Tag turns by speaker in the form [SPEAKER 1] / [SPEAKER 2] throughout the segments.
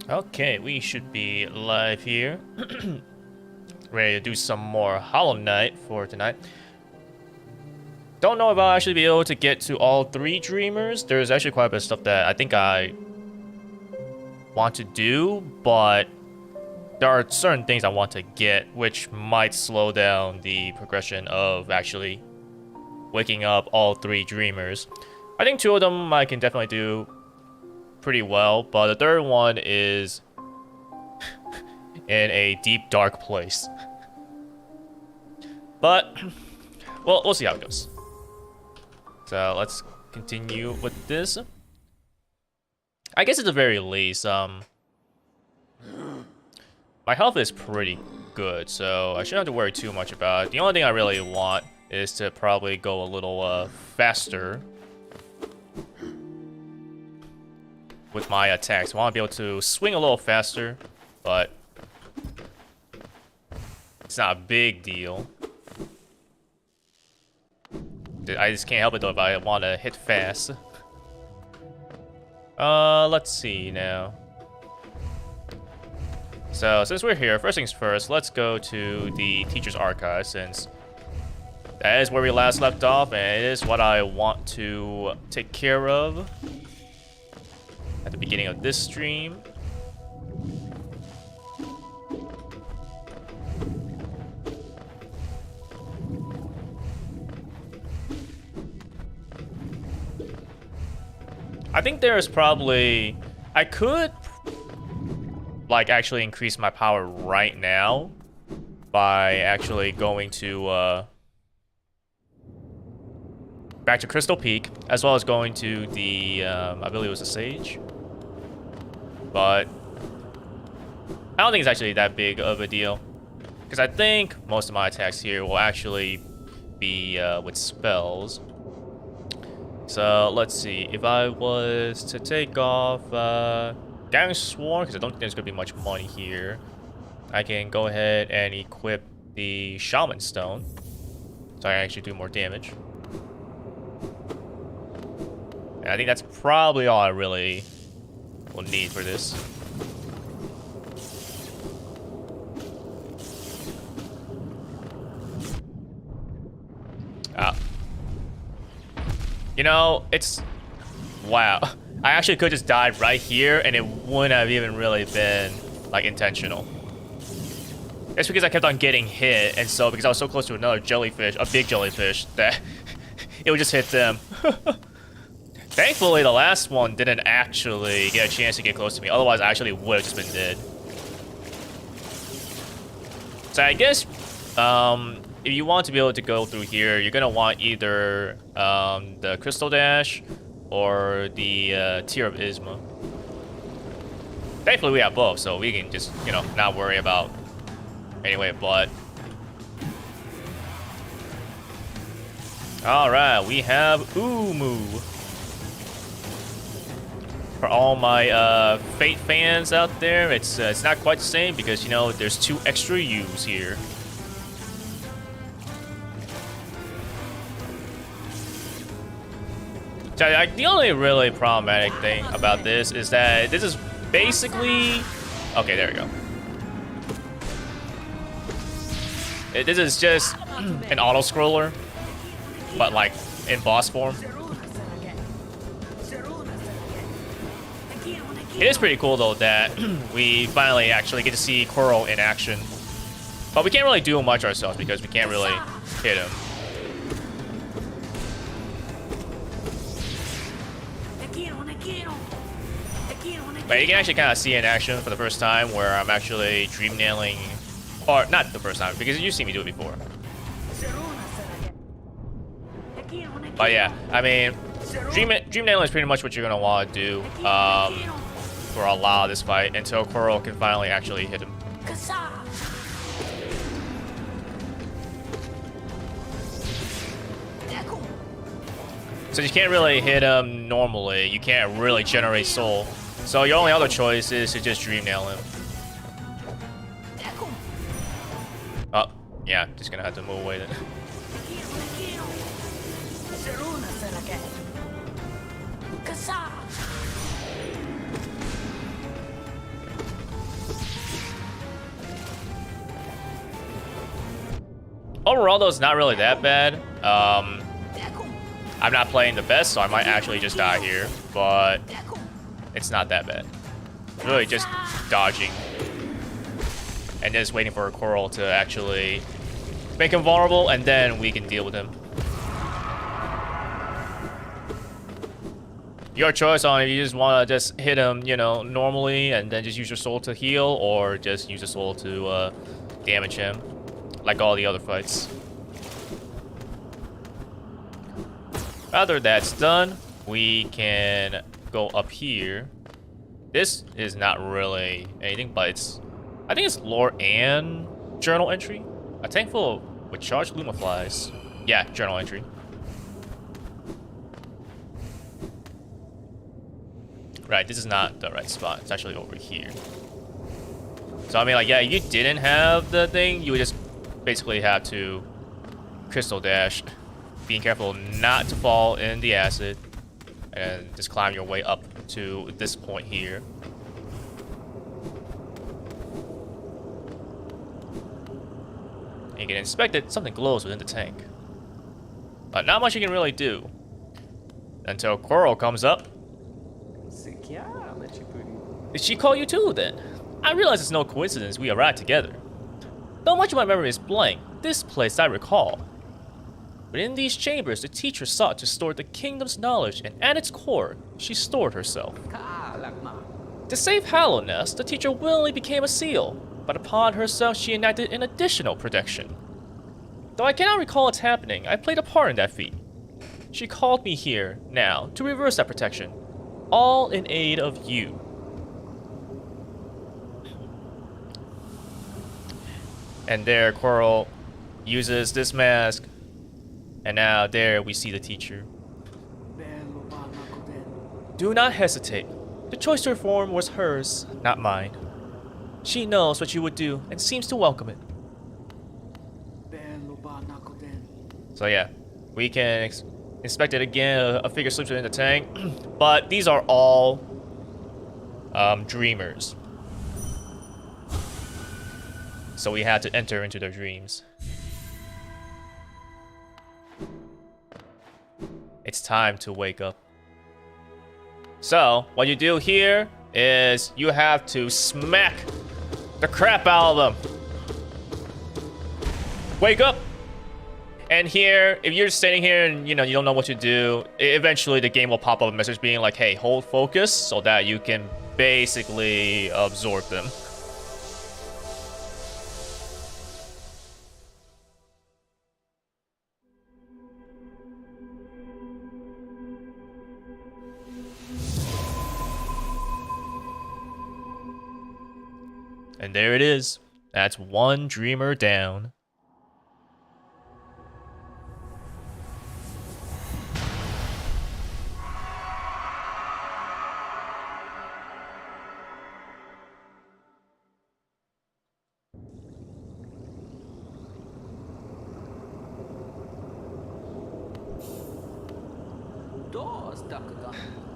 [SPEAKER 1] Okay, we should be live here. Ready to do some more Hollow Knight for tonight. Don't know if I'll actually be able to get to all 3 Dreamers. There's actually quite a bit of stuff that I think I want to do, but there are certain things I want to get, which might slow down the progression of actually waking up all 3 Dreamers. I think 2 of them I can definitely do pretty well, but the third one is in a deep, dark place. But, well, we'll see how it goes. So let's continue with this. I guess at the very least, my health is pretty good, so I shouldn't have to worry too much about it. The only thing I really want is to probably go a little faster with my attacks. I want to be able to swing a little faster, but it's not a big deal. I just can't help it though if I want to hit fast. Let's see now. So since we're here, first things first, let's go to the Teacher's Archive, since that is where we last left off, and it is what I want to take care of at the beginning of this stream. I think there's probably... I could, like, actually increase my power right now by actually going to, back to Crystal Peak, as well as going to the, I believe it was a Sage. But I don't think it's actually that big of a deal, because I think most of my attacks here will actually be with spells. So let's see, if I was to take off Gathering Swarm, because I don't think there's going to be much money here, I can go ahead and equip the Shaman Stone, so I can actually do more damage. And I think that's probably all I really will need for this. You know, it's... Wow. I actually could just died right here, and it wouldn't have even really been, like, intentional. It's because I kept on getting hit, and so because I was so close to another jellyfish, a big jellyfish, that it would just hit them. Thankfully, the last one didn't actually get a chance to get close to me. Otherwise, I actually would have just been dead. So I guess, if you want to be able to go through here, you're gonna want either the Crystal Dash or the Tear of Isma. Thankfully, we have both, so we can just, you know, not worry about any way of blood. All right, we have Uumuu. For all my Fate fans out there, it's not quite the same because, you know, there's 2 extra U's here. So, like, the only really problematic thing about this is that this is basically... Okay, there we go. This is just an auto-scroller, but, like, in boss form. It is pretty cool, though, that we finally actually get to see Coral in action. But we can't really do much ourselves because we can't really hit him. But you can actually kind of see in action for the first time where I'm actually dream nailing, or not the first time, because you've seen me do it before. But yeah, I mean, dream nailing is pretty much what you're gonna want to do for a lot of this fight until Coral can finally actually hit him. So you can't really hit him normally. You can't really generate soul. So your only other choice is to just dream nail him. Oh, yeah, just gonna have to move away then. Overall, though, it's not really that bad. I'm not playing the best, so I might actually just die here, but it's not that bad. Really just dodging. And just waiting for a coral to actually make him vulnerable, and then we can deal with him. Your choice on if you just want to just hit him, you know, normally, and then just use your soul to heal, or just use your soul to damage him, like all the other fights. After that's done, we can go up here. This is not really anything, but it's, I think it's lore and journal entry. A tank full with charged Luma flies. Yeah, journal entry. Right, this is not the right spot. It's actually over here. So I mean, like, yeah, if you didn't have the thing, you would just basically have to crystal dash, being careful not to fall in the acid, and just climb your way up to this point here. And you can inspect it. Something glows within the tank, but not much you can really do until Coral comes up. Did she call you too, then? I realize it's no coincidence we arrived together. Though much of my memory is blank, this place I recall. But in these chambers, the teacher sought to store the kingdom's knowledge, and at its core, she stored herself. To save Hallownest, the teacher willingly became a seal, but upon herself she enacted an additional protection. Though I cannot recall its happening, I played a part in that feat. She called me here, now, to reverse that protection, all in aid of you. And there, Coral uses this mask, and now there we see the teacher. Do not hesitate. The choice to reform was hers, not mine. She knows what you would do and seems to welcome it. So yeah, we can inspect it again. A figure slips within the tank, but these are all dreamers. So we had to enter into their dreams. It's time to wake up. So, what you do here is you have to smack the crap out of them. Wake up! And here, if you're sitting here and you don't know what to do, eventually the game will pop up a message being like, hey, hold focus, so that you can basically absorb them. And there it is. That's one dreamer down.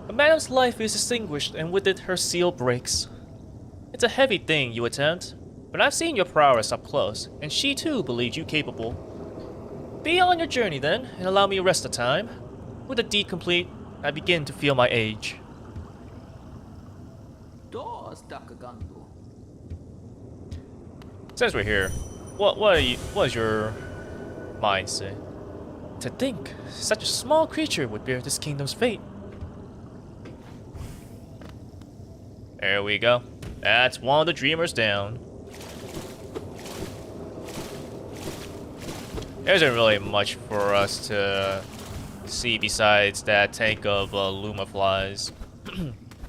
[SPEAKER 1] A madam's life is extinguished, and with it her seal breaks. It's a heavy thing you attempt, but I've seen your prowess up close, and she too believed you capable. Be on your journey then, and allow me rest a time. With the deed complete, I begin to feel my age. Since we're here, what does your mind say? To think, such a small creature would bear this kingdom's fate. There we go. That's one of the dreamers down. There isn't really much for us to see besides that tank of Luma flies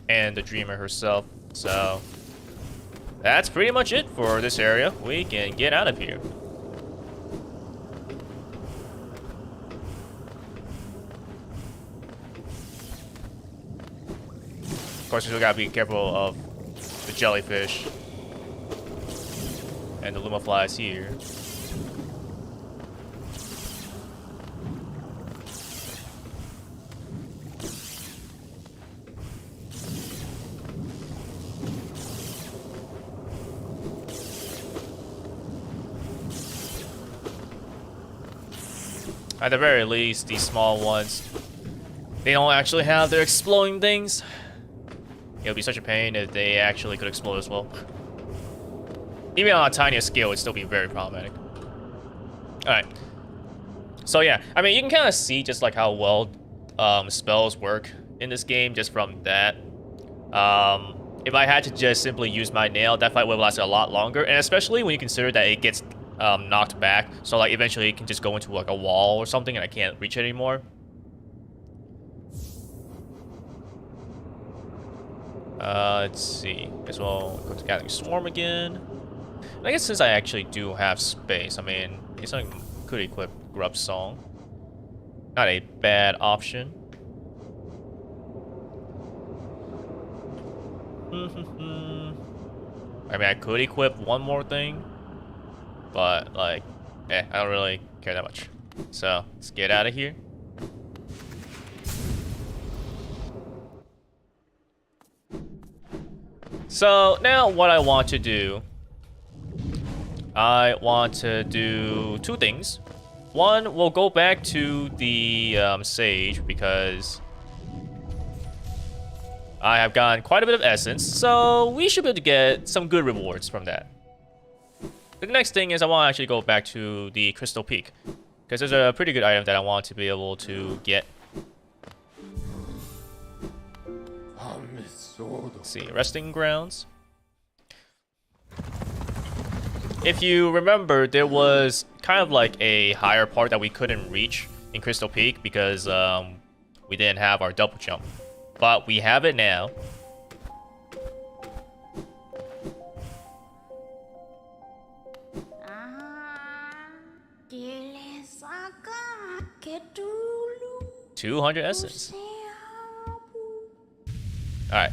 [SPEAKER 1] and the dreamer herself. So that's pretty much it for this area. We can get out of here. Of course, we still gotta be careful of the jellyfish and the Luma flies here. At the very least, these small ones, they don't actually have their exploding things. It would be such a pain if they actually could explode as well. Even on a tinier scale, it'd still be very problematic. Alright. So yeah, I mean, you can kind of see just like how well spells work in this game just from that. If I had to just simply use my nail, that fight would have lasted a lot longer, and especially when you consider that it gets knocked back, so like eventually it can just go into like a wall or something and I can't reach it anymore. Let's see. Guess we'll go to Gathering Swarm again. And I guess since I actually do have space, I mean, I guess I could equip Grub Song. Not a bad option. I mean, I could equip one more thing, but like, I don't really care that much. So let's get out of here. So now what I want to do, I want to do two things. One, we'll go back to the Sage because I have gotten quite a bit of essence, so we should be able to get some good rewards from that. The next thing is I want to actually go back to the Crystal Peak because there's a pretty good item that I want to be able to get. Let's see, Resting Grounds. If you remember, there was kind of like a higher part that we couldn't reach in Crystal Peak because we didn't have our double jump. But we have it now. $200 essence. Alright.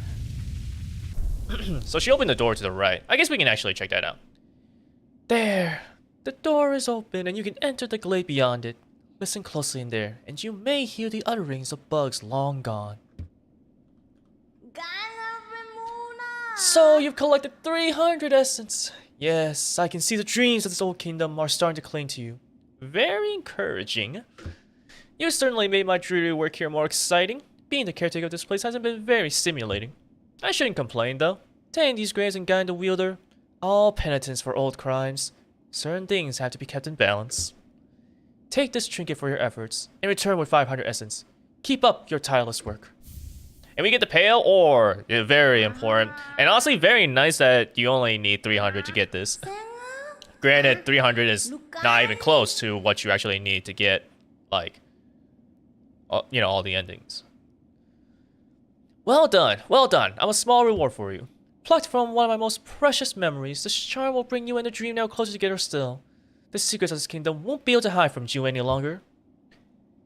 [SPEAKER 1] So she opened the door to the right. I guess we can actually check that out. There! The door is open and you can enter the glade beyond it. Listen closely in there, and you may hear the utterings of bugs long gone. So you've collected 300 essence. Yes, I can see the dreams of this old kingdom are starting to cling to you. Very encouraging. You certainly made my dreary work here more exciting. Being the caretaker of this place hasn't been very stimulating. I shouldn't complain though. Tending these graves and guiding the wielder, all penitence for old crimes. Certain things have to be kept in balance. Take this trinket for your efforts, and return with 500 essence. Keep up your tireless work. And we get the Pale Ore. Very important. And honestly, very nice that you only need 300 to get this. Granted, 300 is not even close to what you actually need to get, like, you know, all the endings. Well done, well done. I have a small reward for you. Plucked from one of my most precious memories, this charm will bring you and the dream now closer together still. The secrets of this kingdom won't be able to hide from you any longer.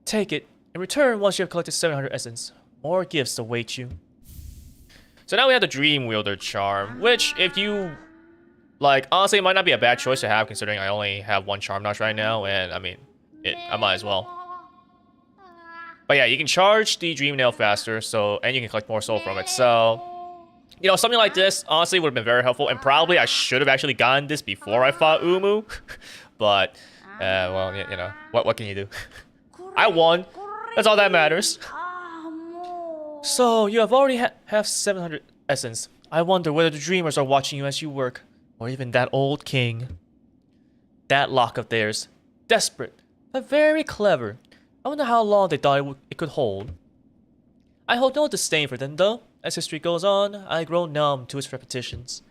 [SPEAKER 1] Take it, and return once you have collected 700 essence. More gifts await you. So now we have the Dream Wielder charm, which if you, like, honestly it might not be a bad choice to have considering I only have one charm notch right now, and I mean, I might as well. But yeah, you can charge the Dream Nail faster, so, and you can collect more soul from it, so, you know, something like this honestly would have been very helpful, and probably I should have actually gotten this before I fought Uumuu. But, well, you know, what can you do? I won. That's all that matters. So, you have already have 700 essence. I wonder whether the dreamers are watching you as you work, or even that old king. That lock of theirs. Desperate, but very clever. I wonder how long they thought it could hold. I hold no disdain for them, though. As history goes on, I grow numb to its repetitions.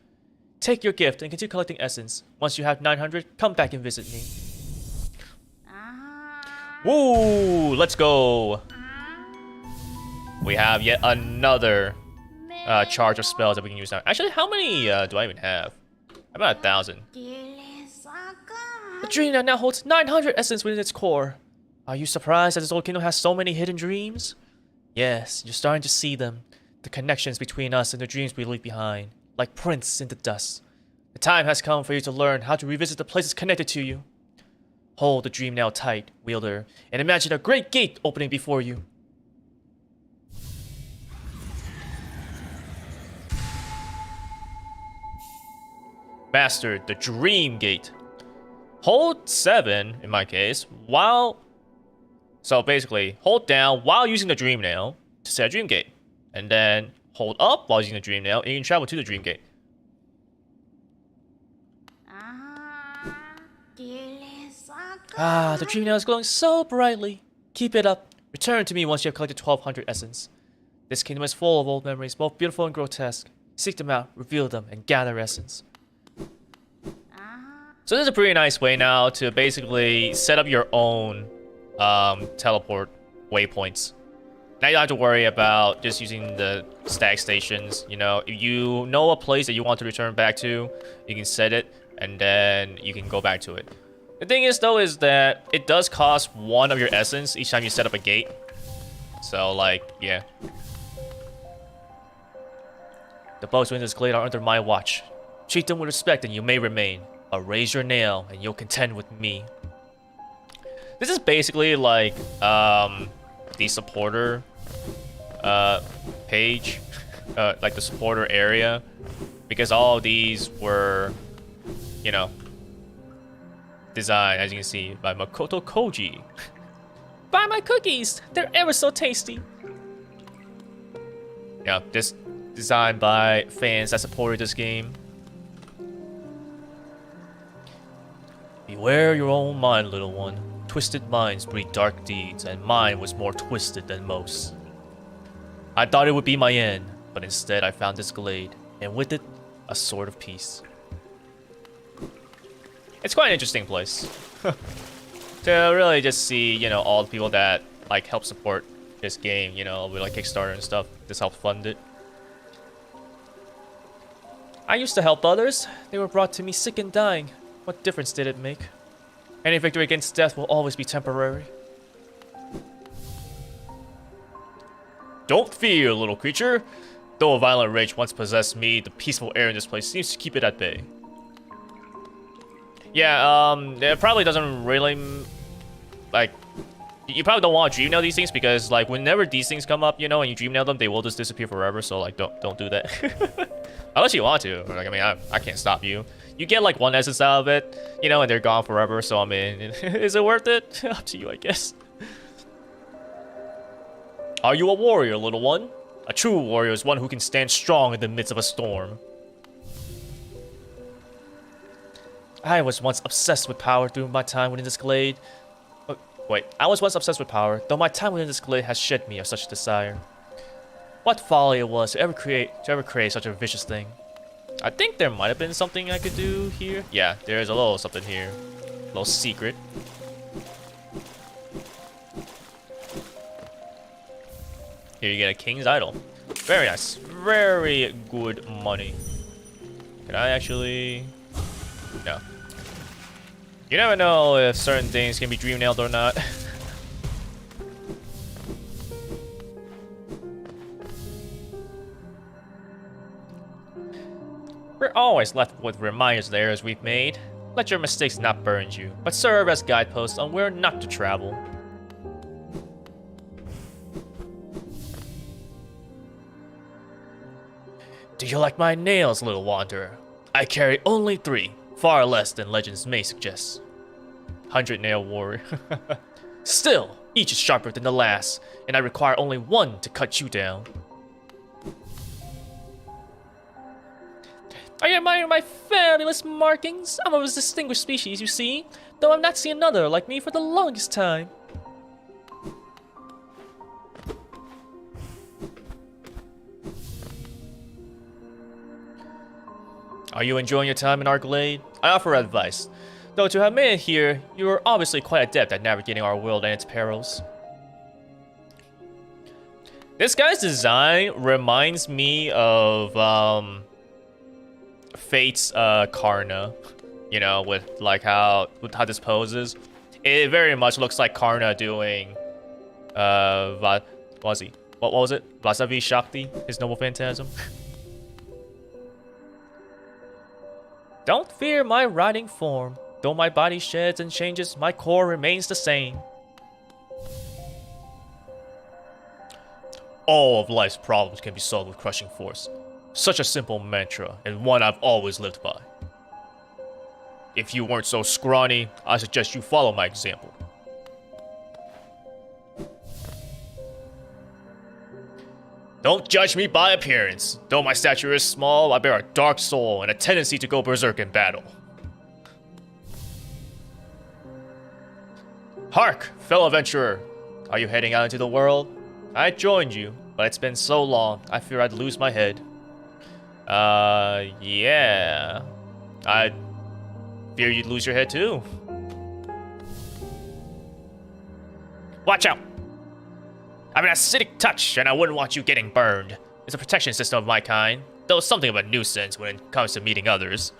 [SPEAKER 1] Take your gift and continue collecting essence. Once you have 900, come back and visit me. Woo! Let's go! We have yet another charge of spells that we can use now. Actually, how many do I even have? About 1,000. The dream now holds 900 essence within its core. Are you surprised that this old kingdom has so many hidden dreams? Yes, you're starting to see them. The connections between us and the dreams we leave behind. Like prints in the dust. The time has come for you to learn how to revisit the places connected to you. Hold the dream now tight, wielder, and imagine a great gate opening before you. Mastered the Dream Gate. Hold 7, in my case, while So basically, hold down while using the Dream Nail to set a Dream Gate. And then hold up while using the Dream Nail, and you can travel to the Dream Gate. Ah, the Dream Nail is glowing so brightly. Keep it up. Return to me once you have collected 1200 essence. This kingdom is full of old memories, both beautiful and grotesque. Seek them out, reveal them, and gather essence. So this is a pretty nice way now to basically set up your own teleport waypoints. Now you don't have to worry about just using the stag stations. You know, if you know a place that you want to return back to, you can set it, and then you can go back to it. The thing is, though, is that it does cost 1 of your essence each time you set up a gate. So, like, yeah. The bugs within this glade are under my watch. Treat them with respect and you may remain. I'll raise your nail and you'll contend with me. This is basically like the supporter page, like the supporter area, because all of these were, you know, designed, as you can see, by Makoto Koji. Buy my cookies! They're ever so tasty! Yeah, this designed by fans that supported this game. Beware your own mind, little one. Twisted minds breed dark deeds, and mine was more twisted than most. I thought it would be my end, but instead I found this glade, and with it, a sword of peace. It's quite an interesting place. To really just see, you know, all the people that, like, help support this game, you know, with, like, Kickstarter and stuff. This helped fund it. I used to help others. They were brought to me sick and dying. What difference did it make? Any victory against death will always be temporary. Don't fear, little creature. Though a violent rage once possessed me, the peaceful air in this place seems to keep it at bay. Yeah, it probably doesn't really, like, you probably don't want to dream nail these things because, like, whenever these things come up, you know, and you dream nail them, they will just disappear forever. So, like, don't do that. Unless you want to. Like, I mean, I can't stop you. You get, like, 1 essence out of it, you know, and they're gone forever. So, I mean, is it worth it? Up to you, I guess. Are you a warrior, little one? A true warrior is one who can stand strong in the midst of a storm. I was once obsessed with power through my time within this glade. Wait, I was once obsessed with power, though my time within this glade has shed me of such desire. What folly it was to ever create such a vicious thing. I think there might have been something I could do here. Yeah, there is a little something here. A little secret. Here you get a king's idol. Very nice. Very good money. Can I actually... No. You never know if certain things can be dream nailed or not. We're always left with reminders of the errors we've made. Let your mistakes not burn you, but serve as guideposts on where not to travel. Do you like my nails, little wanderer? I carry only 3. Far less than legends may suggest. 100 nail warrior. Still, each is sharper than the last, and I require only 1 to cut you down. Are you admiring my fabulous markings? I'm of a distinguished species, you see, though I've not seen another like me for the longest time. Are you enjoying your time in our glade? I offer advice. Though to have made it here, you are obviously quite adept at navigating our world and its perils. This guy's design reminds me of Fate's Karna. You know, with like how this poses. It very much looks like Karna doing what was he? What was it? Vasavi Shakti, his noble phantasm. Don't fear my riding form. Though my body sheds and changes, my core remains the same. All of life's problems can be solved with crushing force. Such a simple mantra, and one I've always lived by. If you weren't so scrawny, I suggest you follow my example. Don't judge me by appearance. Though my stature is small, I bear a dark soul and a tendency to go berserk in battle. Hark, fellow adventurer. Are you heading out into the world? I joined you, but it's been so long, I fear I'd lose my head. Yeah. I fear you'd lose your head too. Watch out! I have an acidic touch, and I wouldn't want you getting burned. It's a protection system of my kind, though it's something of a nuisance when it comes to meeting others.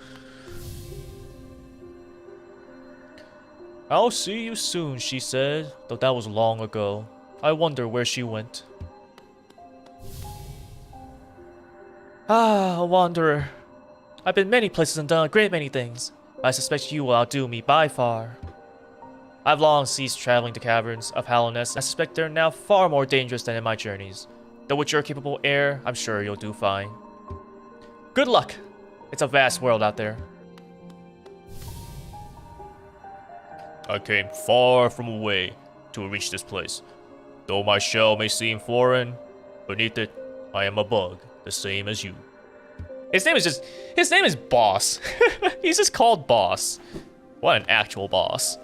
[SPEAKER 1] I'll see you soon, she said, though that was long ago. I wonder where she went. Ah, a wanderer. I've been many places and done a great many things. I suspect you will outdo me by far. I've long ceased traveling to caverns of hollowness. I suspect they're now far more dangerous than in my journeys. Though with your capable heir, I'm sure you'll do fine. Good luck! It's a vast world out there. I came far from away to reach this place. Though my shell may seem foreign, beneath it, I am a bug, the same as you. His name is Boss. He's just called Boss. What an actual boss.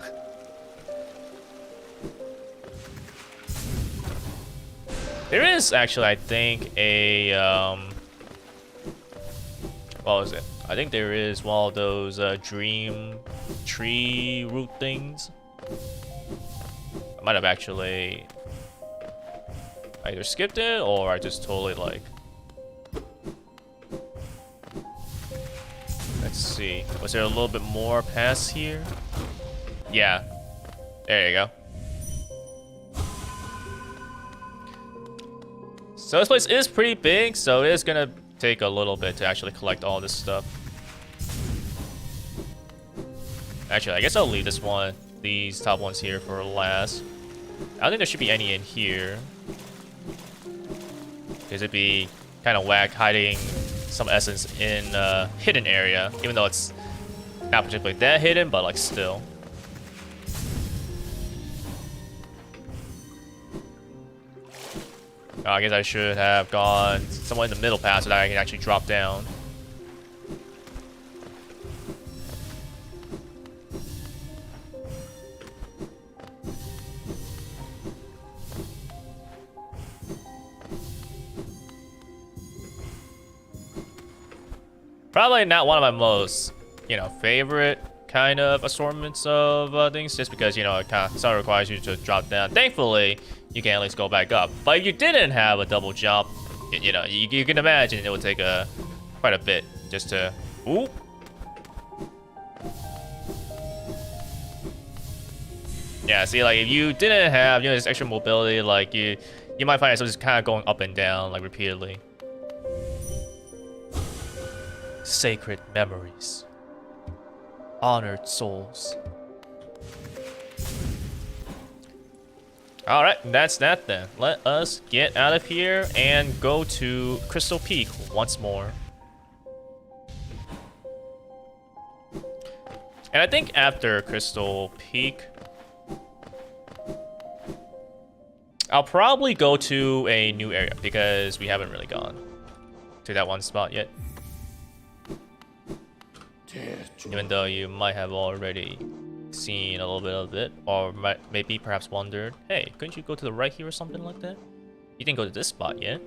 [SPEAKER 1] There is actually, I think, a, what was it? I think there is one of those, dream tree root things. I might have actually either skipped it, or I just totally, like... Let's see. Was there a little bit more past here? Yeah. There you go. So this place is pretty big, so it is gonna take a little bit to actually collect all this stuff. Actually, I guess I'll leave these top ones here for last. I don't think there should be any in here. Because it'd be kind of whack hiding some essence in a hidden area, even though it's not particularly that hidden, but like still. I guess I should have gone somewhere in the middle path so that I can actually drop down. Probably not one of my most, favorite kind of assortments of things, just because, it kind of requires you to drop down. Thankfully, you can at least go back up. But if you didn't have a double jump, you can imagine it would take quite a bit just to... Ooh. Yeah, see, like, if you didn't have, this extra mobility, like, you might find yourself just kind of going up and down, like, repeatedly. Sacred memories. Honored souls. Alright, that's that then. Let us get out of here and go to Crystal Peak once more. And I think after Crystal Peak, I'll probably go to a new area because we haven't really gone to that one spot yet. Even though you might have already seen a little bit of it, or maybe perhaps wondered, hey, couldn't you go to the right here or something like that? You didn't go to this spot yet.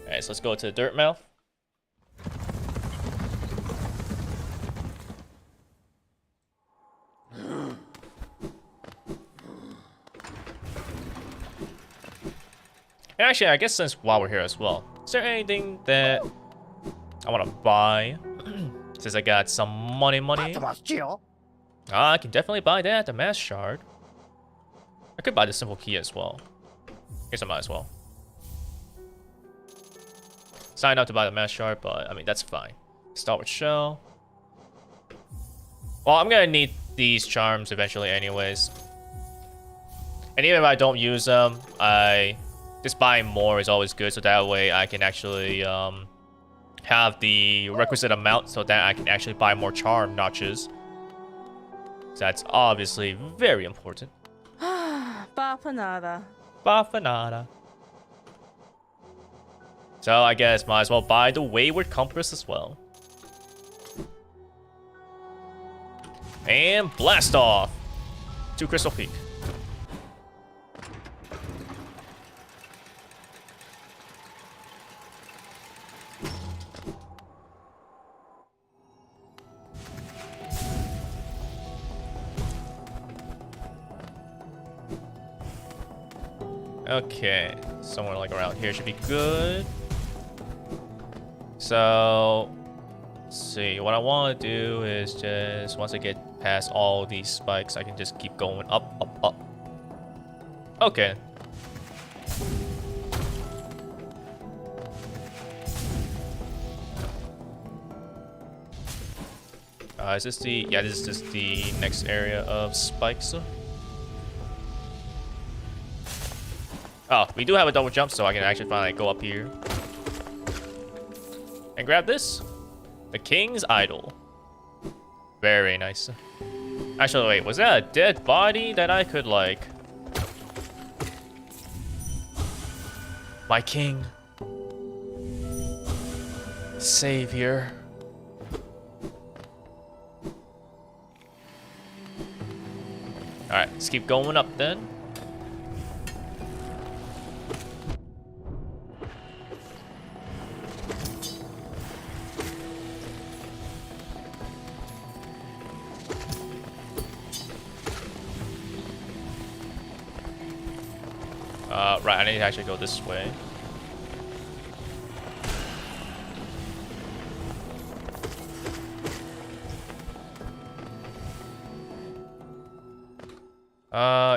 [SPEAKER 1] Alright, so let's go to the Dirt Mouth. And actually, I guess since while we're here as well, is there anything that I want to buy? Since I got some money. I can definitely buy that, the Mass Shard. I could buy the Simple Key as well. Guess I might as well. Signed up to buy the Mass Shard, but I mean, that's fine. Start with Shell. Well, I'm gonna need these charms eventually anyways. And even if I don't use them, just buying more is always good, so that way I can actually have the requisite amount so that I can actually buy more charm notches. So that's obviously very important.
[SPEAKER 2] Bafanada.
[SPEAKER 1] Bafanada. So I guess might as well buy the Wayward Compass as well. And blast off to Crystal Peak. Okay, somewhere like around here should be good. So, let's see. What I want to do is just once I get past all these spikes, I can just keep going up, up, up. Okay. Is this the? Yeah, this is just the next area of spikes. Oh, we do have a double jump, so I can actually finally go up here. And grab this. The King's Idol. Very nice. Actually, wait, was that a dead body that I could, like... My king. Savior. Alright, let's keep going up then. Right, I need to actually go this way.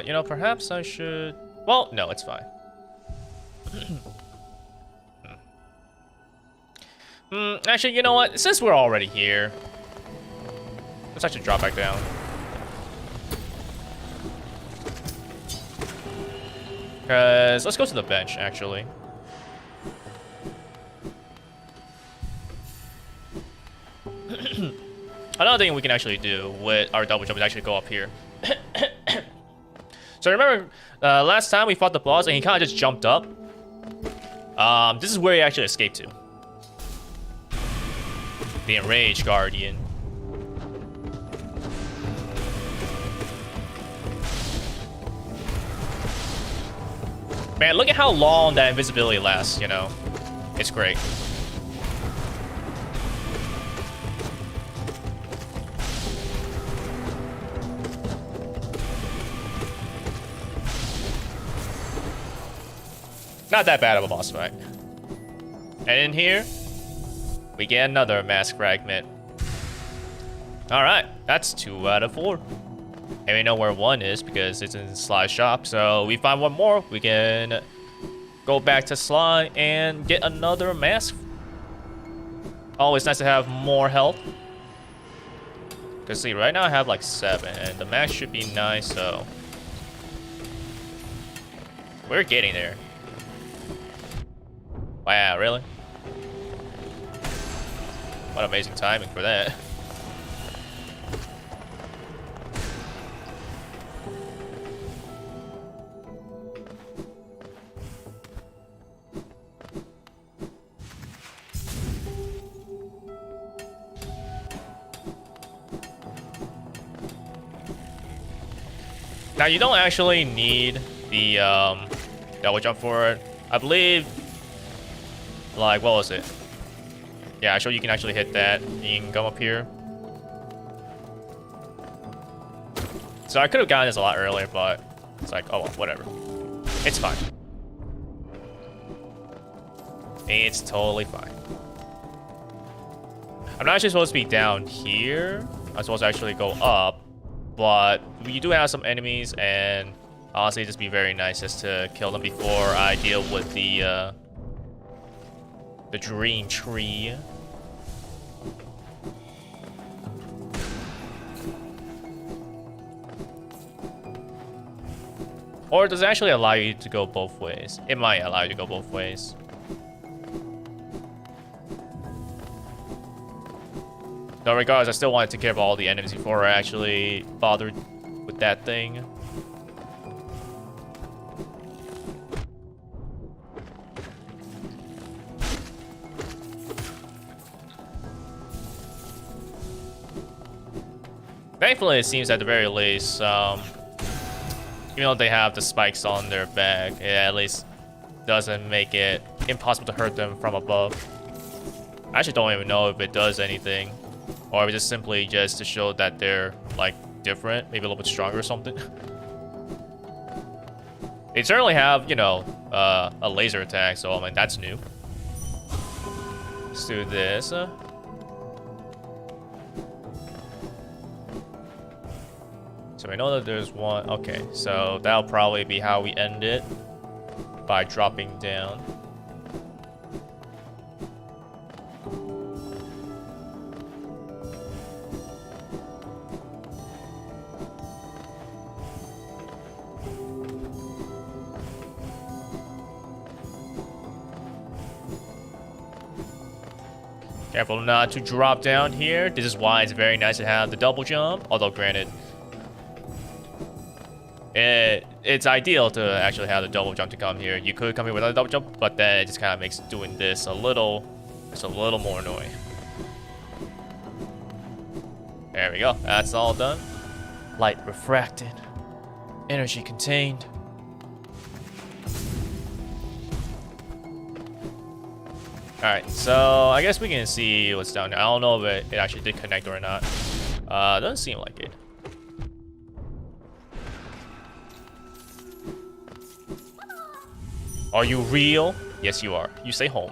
[SPEAKER 1] You know, perhaps I should... Well, no, it's fine. Actually, you know what? Since we're already here, let's actually drop back down. Because let's go to the bench, actually. Another thing we can actually do with our double jump is actually go up here. So remember, last time we fought the boss and he kind of just jumped up. This is where he actually escaped to. The Enraged Guardian. Man, look at how long that invisibility lasts, you know? It's great. Not that bad of a boss fight. And in here, we get another mask fragment. Alright, that's 2 out of 4. And we know where 1 is because it's in Sly's shop. So we find 1 more. We can go back to Sly and get another mask. Always nice to have more health. Because see, right now I have like 7. And the mask should be 9, so... We're getting there. Wow, really? What amazing timing for that. Now, you don't actually need the double jump for it. I believe, like, what was it? Yeah, I showed you can actually hit that. You can come up here. So I could have gotten this a lot earlier, but it's like, oh well, whatever. It's fine. It's totally fine. I'm not actually supposed to be down here. I'm supposed to actually go up. But we do have some enemies, and honestly, it'd just be very nice just to kill them before I deal with the dream tree. Or does it actually allow you to go both ways? It might allow you to go both ways. No, regardless, I still wanted to take care of all the enemies before I actually bothered with that thing. Thankfully, it seems at the very least, even though they have the spikes on their back, it at least doesn't make it impossible to hurt them from above. I actually don't even know if it does anything, or if it's just simply just to show that they're like different, maybe a little bit stronger or something. They certainly have, you know, a laser attack, so I mean that's new. Let's do this. So we know that there's one. Okay, so that'll probably be how we end it, by dropping down. Careful not to drop down here. This is why it's very nice to have the double jump, although granted, it's ideal to actually have the double jump to come here. You could come here without a double jump, but then it just kind of makes doing this a little more annoying. There we go. That's all done. Light refracted. Energy contained. Alright, so I guess we can see what's down there. I don't know if it actually did connect or not. Doesn't seem like it. Are you real? Yes, you are. You stay home.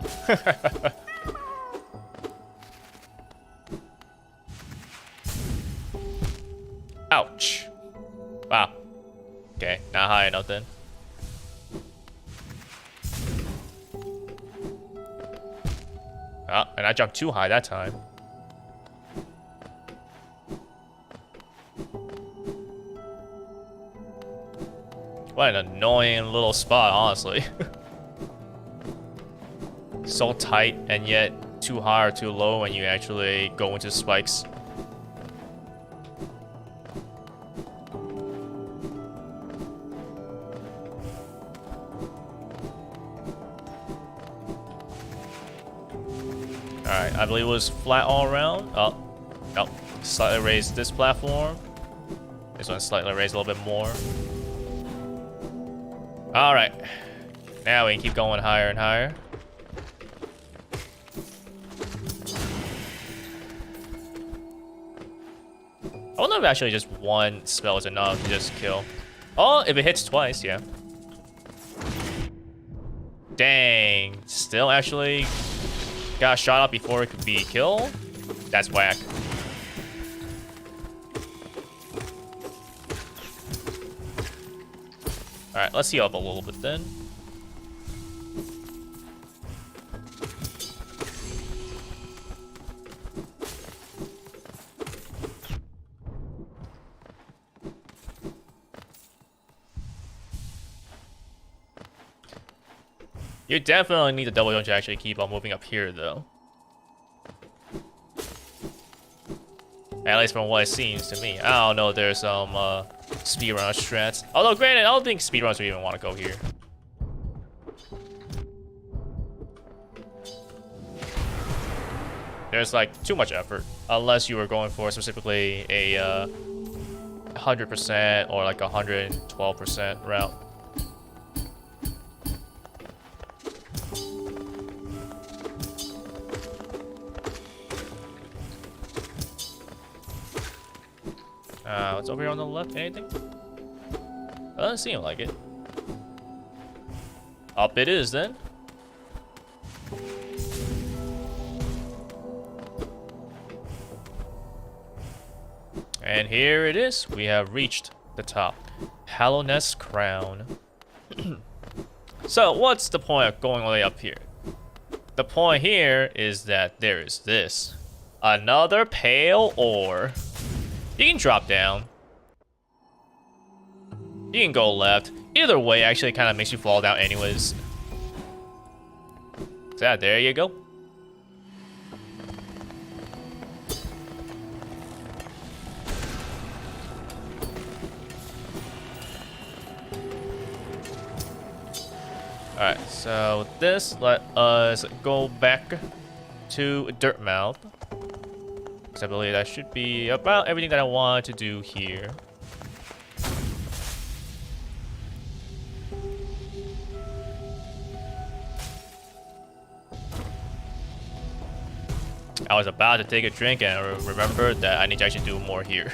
[SPEAKER 1] Ouch. Wow. Okay, not high enough then. Ah, and I jumped too high that time. What an annoying little spot, honestly. So tight and yet too high or too low when you actually go into spikes. Alright, I believe it was flat all around. Oh, no. Slightly raised this platform. This one slightly raised a little bit more. Alright. Now we can keep going higher and higher. I wonder if actually just one spell is enough to just kill. Oh, if it hits twice, yeah. Dang. Still actually got shot up before it could be killed? That's whack. Alright, let's heal up a little bit then. You definitely need the double jump to actually keep on moving up here, though. At least from what it seems to me. I don't know, there's some speedrun strats. Although, granted, I don't think speedrunners would even want to go here. There's like too much effort. Unless you were going for specifically a 100% or like 112% route. What's over here on the left? Anything? Doesn't seem like it. Up it is then. And here it is. We have reached the top. Hallownest Crown. So what's the point of going all the way up here? The point here is that there is this. Another pale ore. You can drop down. You can go left. Either way actually kind of makes you fall down anyways. So yeah, there you go. Alright, so with this, let us go back to Dirtmouth. Because I believe that should be about everything that I wanted to do here. I was about to take a drink and I remembered that I need to actually do more here.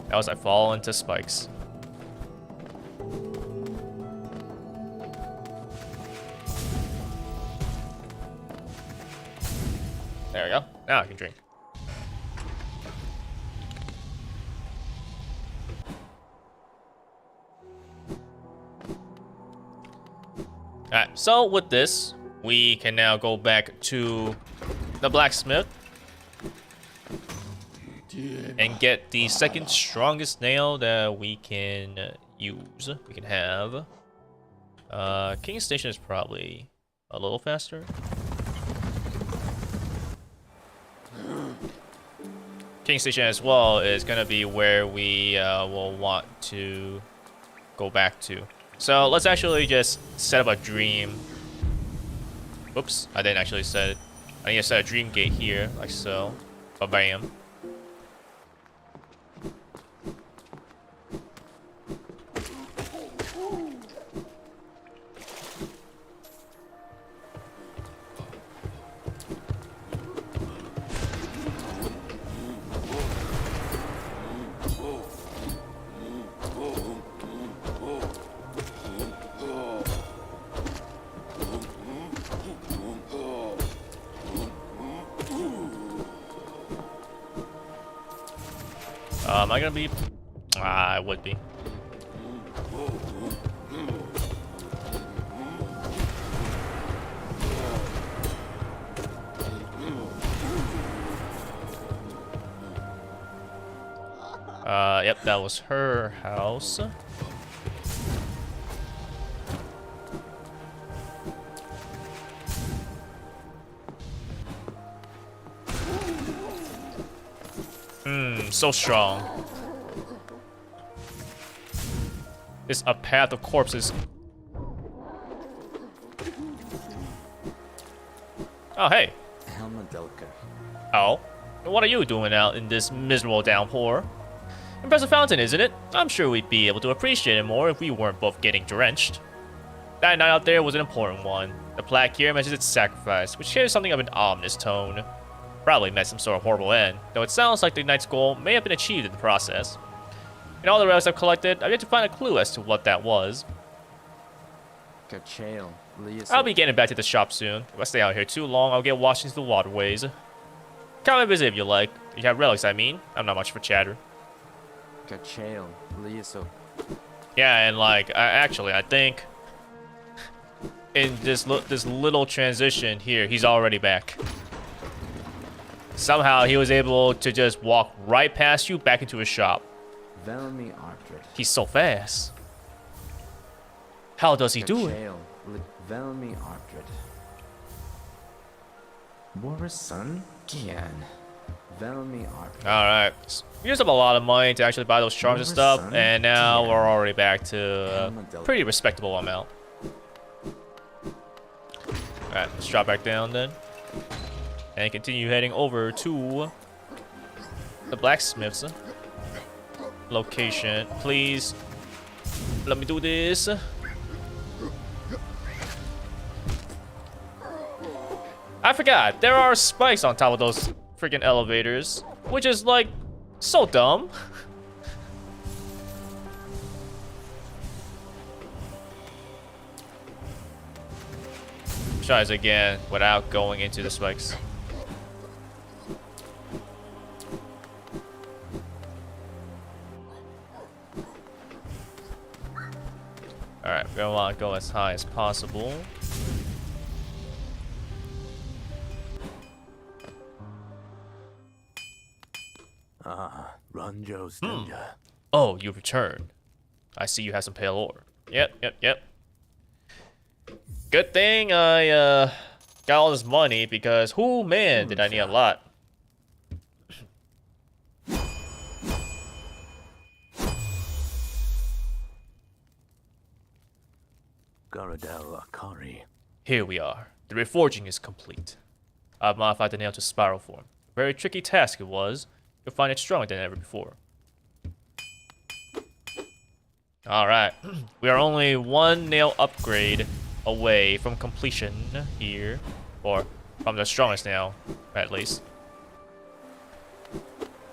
[SPEAKER 1] That was I fall into spikes. There we go. Now I can drink. Alright, so with this, we can now go back to the blacksmith and get the second strongest nail that we can use. We can have King's Station is probably a little faster. King's Station as well is gonna be where we will want to go back to. So let's actually just set up a dream. Oops, I didn't actually set it. I need to set a dream gate here, like so. Ba-bam. Am I gonna be? I would be. Yep, that was her house. So strong. It's a path of corpses. Oh, hey. Oh, what are you doing out in this miserable downpour? Impressive fountain, isn't it? I'm sure we'd be able to appreciate it more if we weren't both getting drenched. That night out there was an important one. The plaque here mentions its sacrifice, which carries something of an ominous tone. Probably meant some sort of horrible end, though it sounds like the knight's goal may have been achieved in the process. In all the relics I've collected, I've yet to find a clue as to what that was. I'll be getting back to the shop soon. If I stay out here too long, I'll get washed into the waterways. Come and visit if you like. If you have relics, I mean. I'm not much for chatter. Yeah, and like, I think in this little transition here, he's already back. Somehow he was able to just walk right past you back into his shop. He's so fast. How does he do it? Alright. We used up a lot of money to actually buy those charms and stuff, and now we're already back to a pretty respectable amount. Alright, let's drop back down then. And continue heading over to the blacksmith's location. Please, let me do this. I forgot, there are spikes on top of those freaking elevators, which is like so dumb. Try this again without going into the spikes. Alright, we're gonna want to go as high as possible. Oh, you returned. I see you have some pale ore. Yep. Good thing I got all this money because, whoo man, did I need a lot. Here we are. The reforging is complete. I've modified the nail to spiral form. Very tricky task it was. You'll find it stronger than ever before. Alright. We are only one nail upgrade away from completion here. Or from the strongest nail, at least.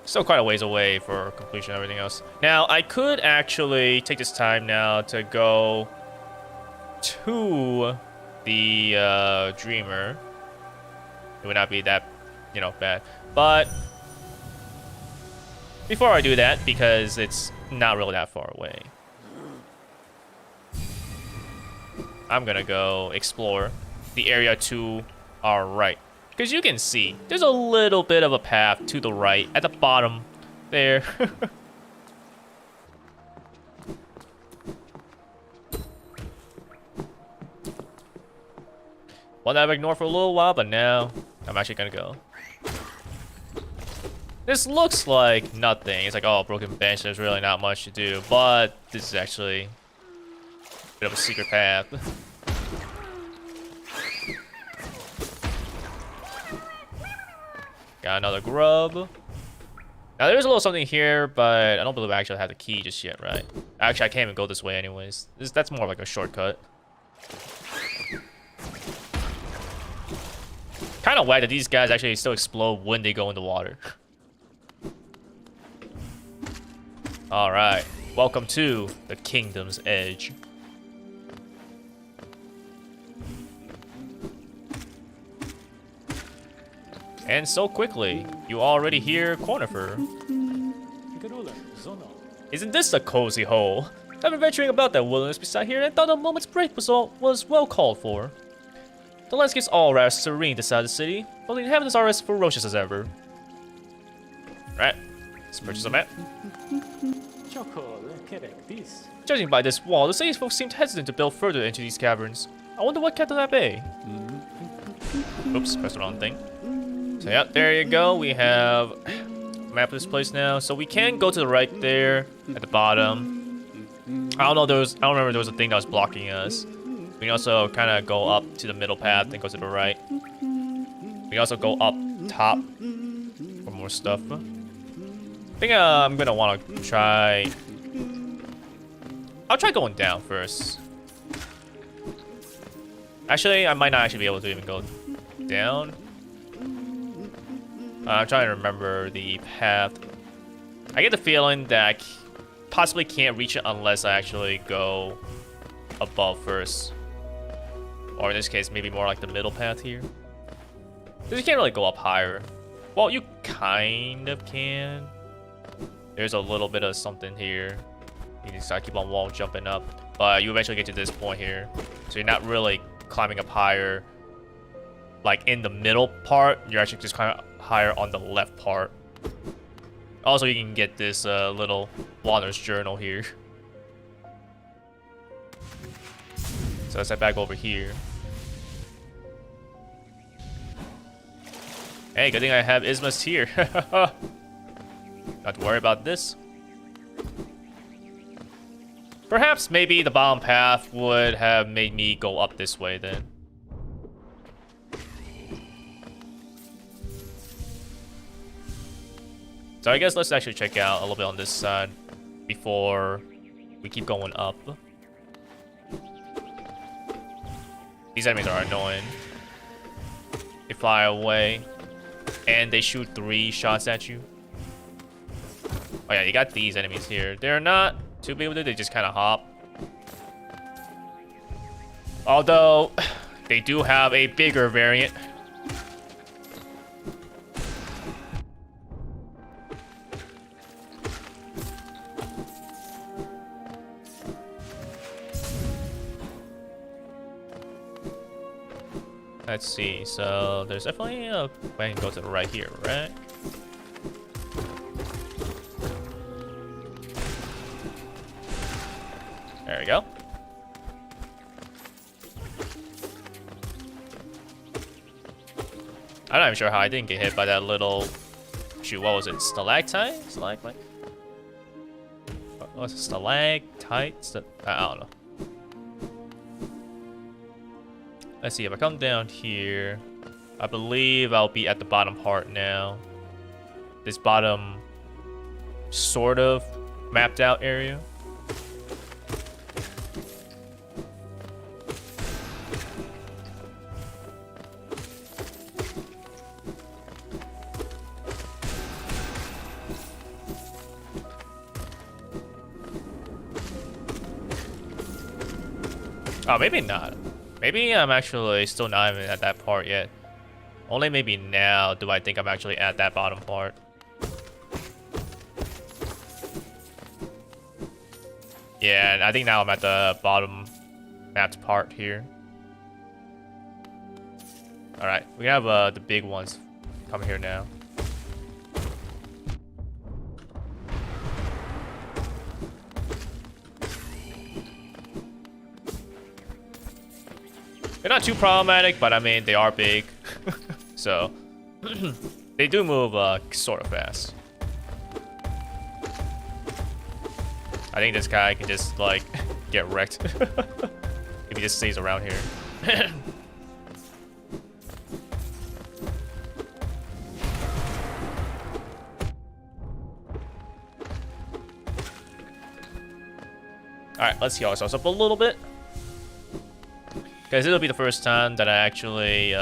[SPEAKER 1] Still quite a ways away for completion and everything else. Now, I could actually take this time now to go to the Dreamer. It would not be that, you know, bad. But before I do that, because it's not really that far away, I'm gonna go explore the area to our right. Because you can see, there's a little bit of a path to the right, at the bottom there. Well, I've ignored for a little while, but now I'm actually gonna go. This looks like nothing. It's like, oh, broken bench, there's really not much to do. But this is actually a bit of a secret path. Got another grub. Now, there's a little something here, but I don't believe I actually have the key just yet, right? Actually, I can't even go this way anyways. That's more like a shortcut. Kind of whack that these guys actually still explode when they go in the water. Alright. Welcome to the Kingdom's Edge. And so quickly, you already hear Cornifer. Isn't this a cozy hole? I've been venturing about that wilderness beside here and thought a moment's break was well called for. The landscape's all rather serene this side of the city, while the inhabitants are as ferocious as ever. Right, let's purchase a map. Judging by this wall, the city's folks seemed hesitant to build further into these caverns. I wonder what kept them at bay. Oops, pressed the wrong thing. So yeah, there you go. We have a map of this place now. So we can go to the right there at the bottom. I don't remember there was a thing that was blocking us. We can also kind of go up to the middle path and go to the right. We can also go up top for more stuff. I think I'm gonna want to try. I'll try going down first. Actually, I might not actually be able to even go down. I'm trying to remember the path. I get the feeling that I possibly can't reach it unless I actually go above first. Or in this case, maybe more like the middle path here. Because you can't really go up higher. Well, you kind of can. There's a little bit of something here. You just gotta keep on wall jumping up. But you eventually get to this point here. So you're not really climbing up higher. Like in the middle part, you're actually just kind of higher on the left part. Also, you can get this little Wanderer's Journal here. So let's head back over here. Hey, good thing I have Ismas here. Not to worry about this. Perhaps maybe the bottom path would have made me go up this way then. So I guess let's actually check out a little bit on this side before we keep going up. These enemies are annoying. They fly away and they shoot 3 shots at you. Oh yeah, you got these enemies here. They're not too big with it, they just kind of hop. Although, they do have a bigger variant. Let's see, so there's definitely a way to go to the right here, right? There we go. I'm not even sure how I didn't get hit by that little... Shoot, what was it? Stalactite? Stalagmite? What was it? Stalactite? I don't know. Let's see, if I come down here... I believe I'll be at the bottom part now. This bottom sort of mapped out area. Oh, maybe not. Maybe I'm actually still not even at that part yet. Only maybe now do I think I'm actually at that bottom part. Yeah, I think now I'm at the bottom mapped part here. Alright, we have the big ones coming here now. They're not too problematic, but I mean, they are big. So, they do move sort of fast. I think this guy can just, like, get wrecked. If he just stays around here. Alright, let's heal ourselves up a little bit. Guys, it'll be the first time that I actually,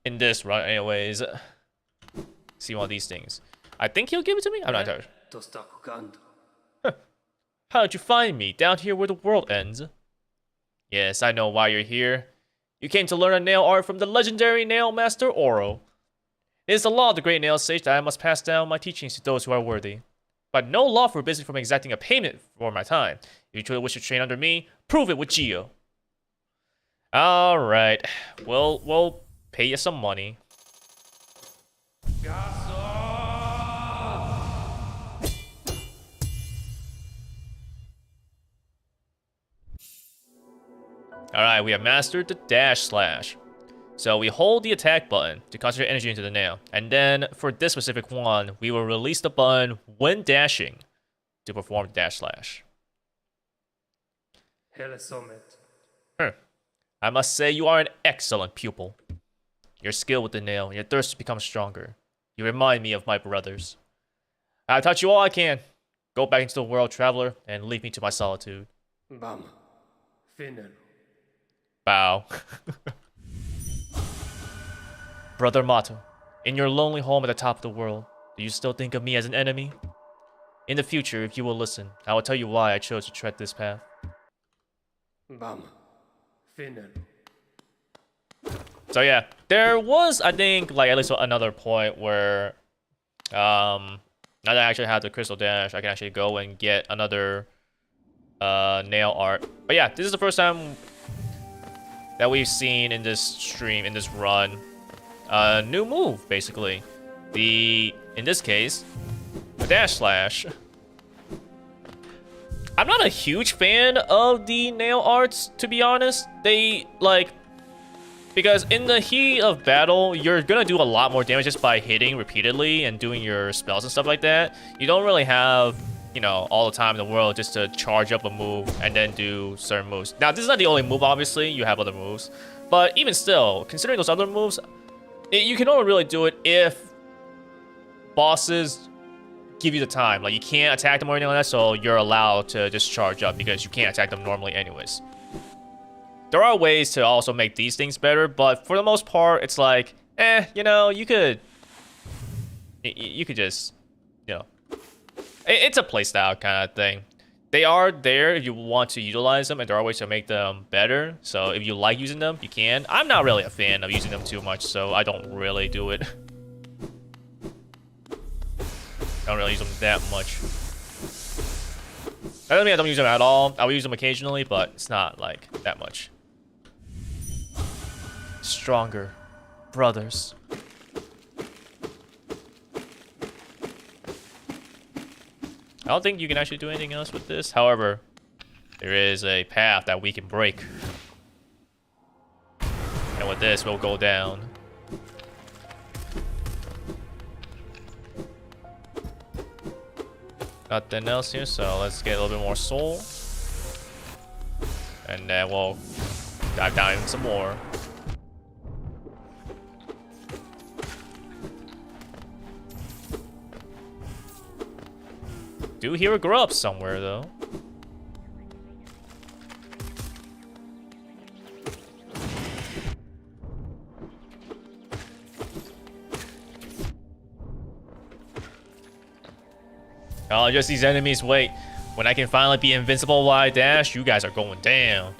[SPEAKER 1] in this run anyways, see one of these things. I think he'll give it to me? I'm not sure. Huh. How did you find me? Down here where the world ends? Yes, I know why you're here. You came to learn a nail art from the legendary nail master Oro. It is the law of the great nail sage that I must pass down my teachings to those who are worthy. But no law forbids me from exacting a payment for my time. If you truly wish to train under me, prove it with Geo. Alright. We'll pay you some money. Alright, we have mastered the dash slash. So we hold the attack button to concentrate energy into the nail. And then for this specific one, we will release the button when dashing to perform the dash slash. I must say you are an excellent pupil. Your skill with the nail and your thirst to become stronger. You remind me of my brothers. I've taught you all I can. Go back into the world, traveler, and leave me to my solitude. Bow. Brother Mato, in your lonely home at the top of the world, do you still think of me as an enemy? In the future, if you will listen, I will tell you why I chose to tread this path. So yeah, there was, I think, like at least another point where, now that I actually have the crystal dash, I can actually go and get another nail art. But yeah, this is the first time that we've seen in this stream, in this run, a new move, basically. In this case, the dash slash. I'm not a huge fan of the nail arts, to be honest. They, like, because in the heat of battle, you're gonna do a lot more damage just by hitting repeatedly and doing your spells and stuff like that. You don't really have, you know, all the time in the world just to charge up a move and then do certain moves. Now, this is not the only move, obviously. You have other moves. But even still, considering those other moves, you can only really do it if bosses give you the time. Like, you can't attack them or anything like that, so you're allowed to just charge up because you can't attack them normally anyways. There are ways to also make these things better, but for the most part, it's like, you know, you could just, you know, it's a playstyle kind of thing. They are there if you want to utilize them, and there are ways to make them better. So if you like using them, you can. I'm not really a fan of using them too much, so I don't really do it. I don't really use them that much. That doesn't mean I don't use them at all. I will use them occasionally, but it's not like that much. Stronger brothers. I don't think you can actually do anything else with this. However, there is a path that we can break. And with this, we'll go down. Nothing else here, so let's get a little bit more soul. And then we'll dive down even some more. Do hear a grub somewhere though. Oh, just these enemies. Wait. When I can finally be invincible while I dash, you guys are going down.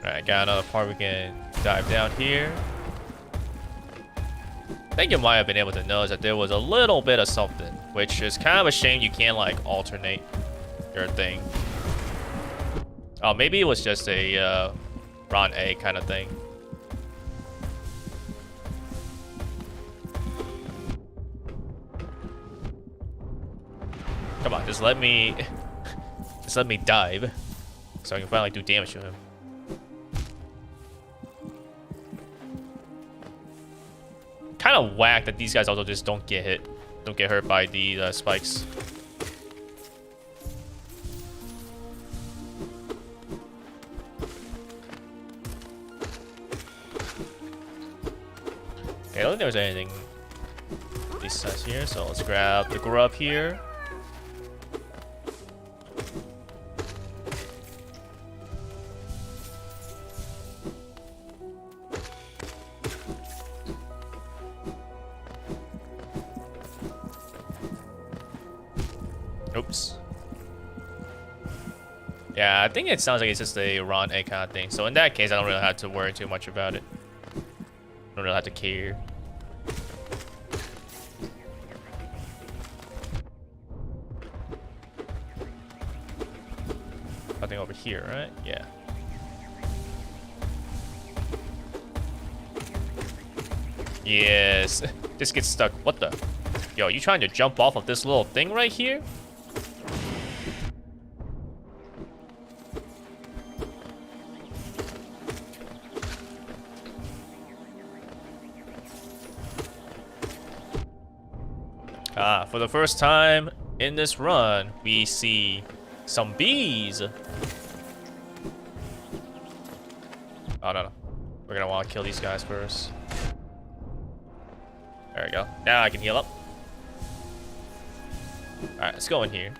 [SPEAKER 1] Alright, got another part we can dive down here. I think you might have been able to notice that there was a little bit of something, which is kind of a shame you can't like alternate your thing. Oh, maybe it was just a Ron A kind of thing. Come on, just let me dive so I can finally do damage to him. Kind of whack that these guys also just don't get hurt by the spikes. Okay, I don't think there was anything decent here, so let's grab the grub here. Oops. Yeah, I think it sounds like it's just a Ron A kind of thing. So in that case, I don't really have to worry too much about it. I don't really have to care. Nothing over here, right? Yeah. Yes. This gets stuck. What the? Yo, you trying to jump off of this little thing right here? Ah, for the first time in this run, we see some bees. Oh, no. We're gonna want to kill these guys first. There we go. Now I can heal up. Alright, let's go in here.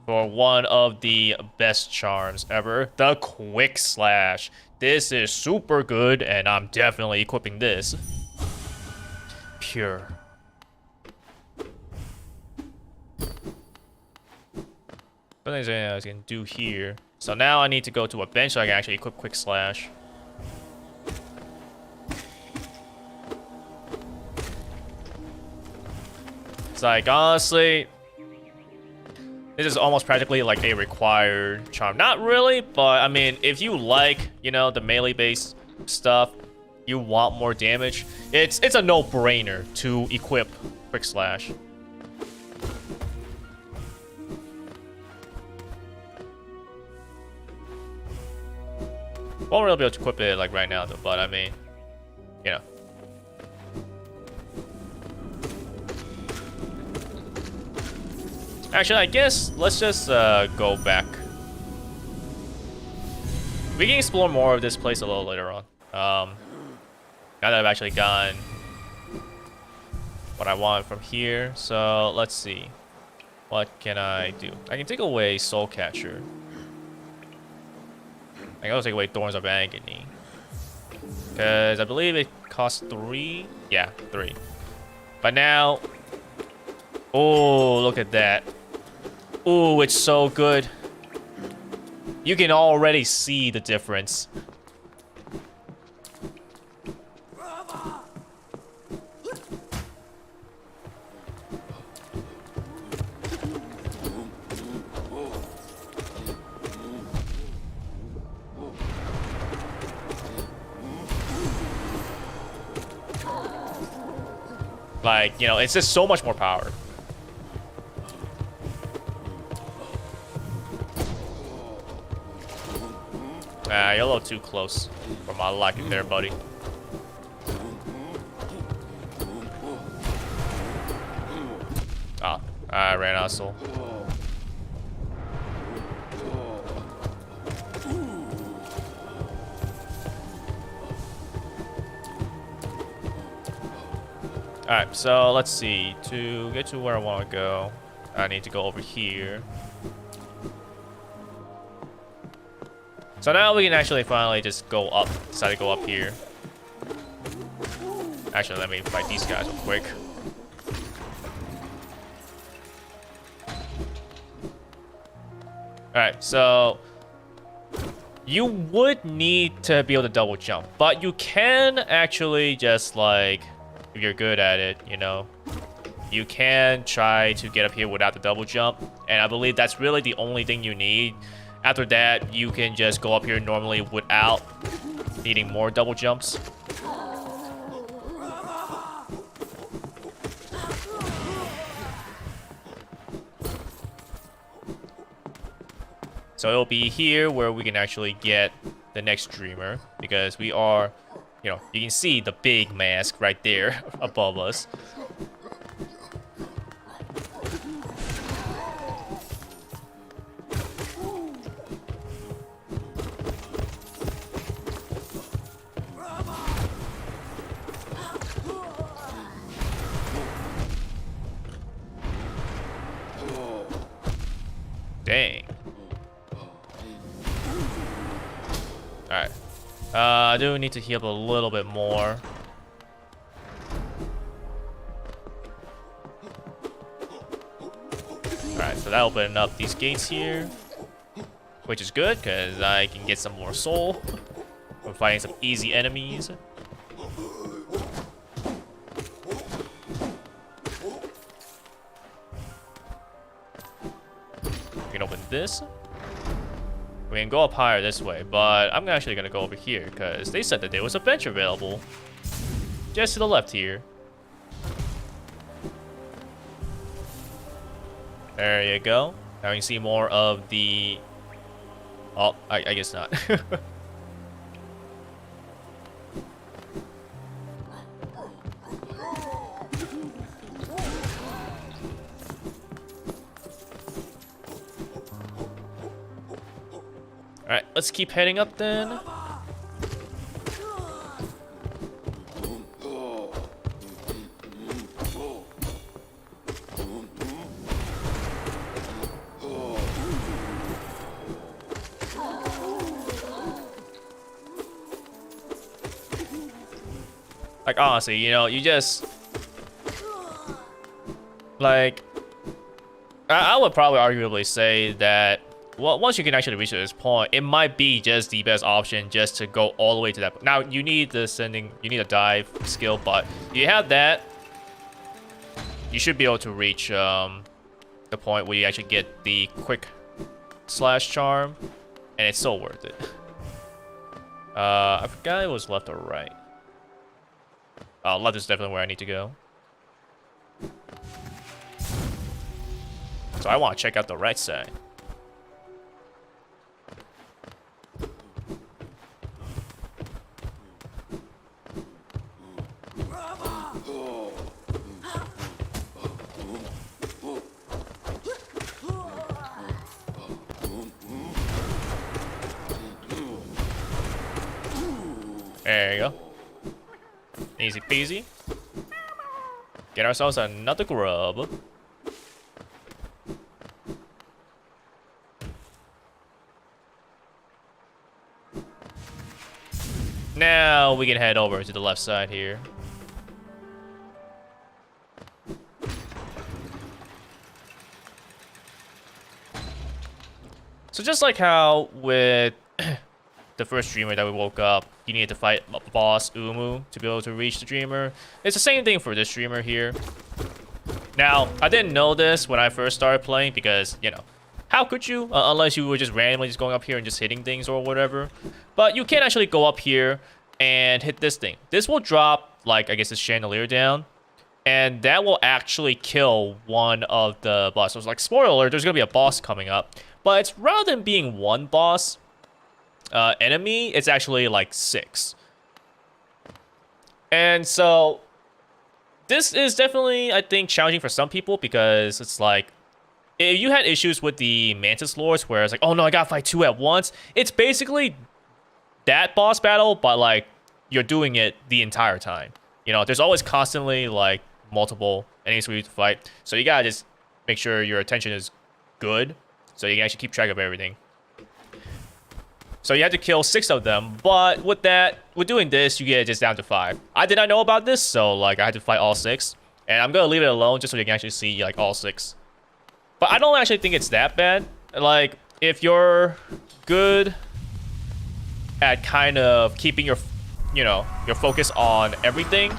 [SPEAKER 1] For one of the best charms ever, the Quick Slash. This is super good, and I'm definitely equipping this. Pure. Something I can do here. So now I need to go to a bench so I can actually equip Quick Slash. It's like, honestly, this is almost practically like a required charm. Not really, but I mean, if you like, you know, the melee-based stuff, you want more damage, it's a no-brainer to equip Quick Slash. Won't really be able to equip it like right now though, but I mean, you know. Actually, I guess let's just go back. We can explore more of this place a little later on. Now that I've actually gotten what I want from here, so let's see. What can I do? I can take away Soul Catcher. I can also take away Thorns of Agony. Because I believe it costs 3? Yeah, 3. But now... Oh, look at that. Oh, it's so good. You can already see the difference. Like, you know, it's just so much more power. Ah, you're a little too close for my liking there, buddy. Ah, I ran out of soul. Alright, so let's see. To get to where I want to go, I need to go over here. So now we can actually finally just go up. Decide to go up here. Actually, let me fight these guys real quick. Alright, so you would need to be able to double jump, but you can actually just like, if you're good at it, you know, you can try to get up here without the double jump, and I believe that's really the only thing you need. After that, you can just go up here normally without needing more double jumps. So it'll be here where we can actually get the next dreamer, because we are, you know, you can see the big mask right there above us. Dang. Alright. I do need to heal up a little bit more. Alright, so that opened up these gates here, which is good, because I can get some more soul from fighting some easy enemies. We can open this. We can go up higher this way, but I'm actually going to go over here because they said that there was a bench available just to the left here. There you go. Now you can see more of the... Oh, I guess not. Alright, let's keep heading up then. Like, honestly, you know, you just... Like... I would probably arguably say that... Well, once you can actually reach this point, it might be just the best option just to go all the way to that point. Now, you need the sending, you need a dive skill, but you have that, you should be able to reach the point where you actually get the quick slash charm, and it's so worth it. I forgot it was left or right. Left is definitely where I need to go. So I want to check out the right side. There you go. Easy peasy. Get ourselves another grub. Now we can head over to the left side here. So just like how with the first dreamer that we woke up, you needed to fight boss Uumuu to be able to reach the dreamer. It's the same thing for this dreamer here. Now, I didn't know this when I first started playing because, you know, how could you? Unless you were just randomly just going up here and just hitting things or whatever. But you can actually go up here and hit this thing. This will drop, like, I guess this chandelier down. And that will actually kill one of the bosses. So it's like, spoiler alert, there's going to be a boss coming up. But it's rather than being one boss enemy, it's actually like 6. And so this is definitely, I think, challenging for some people because it's like, if you had issues with the Mantis Lords where it's like, oh no, I gotta fight 2 at once, it's basically that boss battle, but like you're doing it the entire time. You know, there's always constantly like multiple enemies for you to fight. So you gotta just make sure your attention is good, so you can actually keep track of everything. So you have to kill 6 of them, but with doing this, you get just down to 5. I did not know about this, so like I had to fight all 6, and I'm gonna leave it alone just so you can actually see like all 6. But I don't actually think it's that bad. Like if you're good at kind of keeping your, your focus on everything,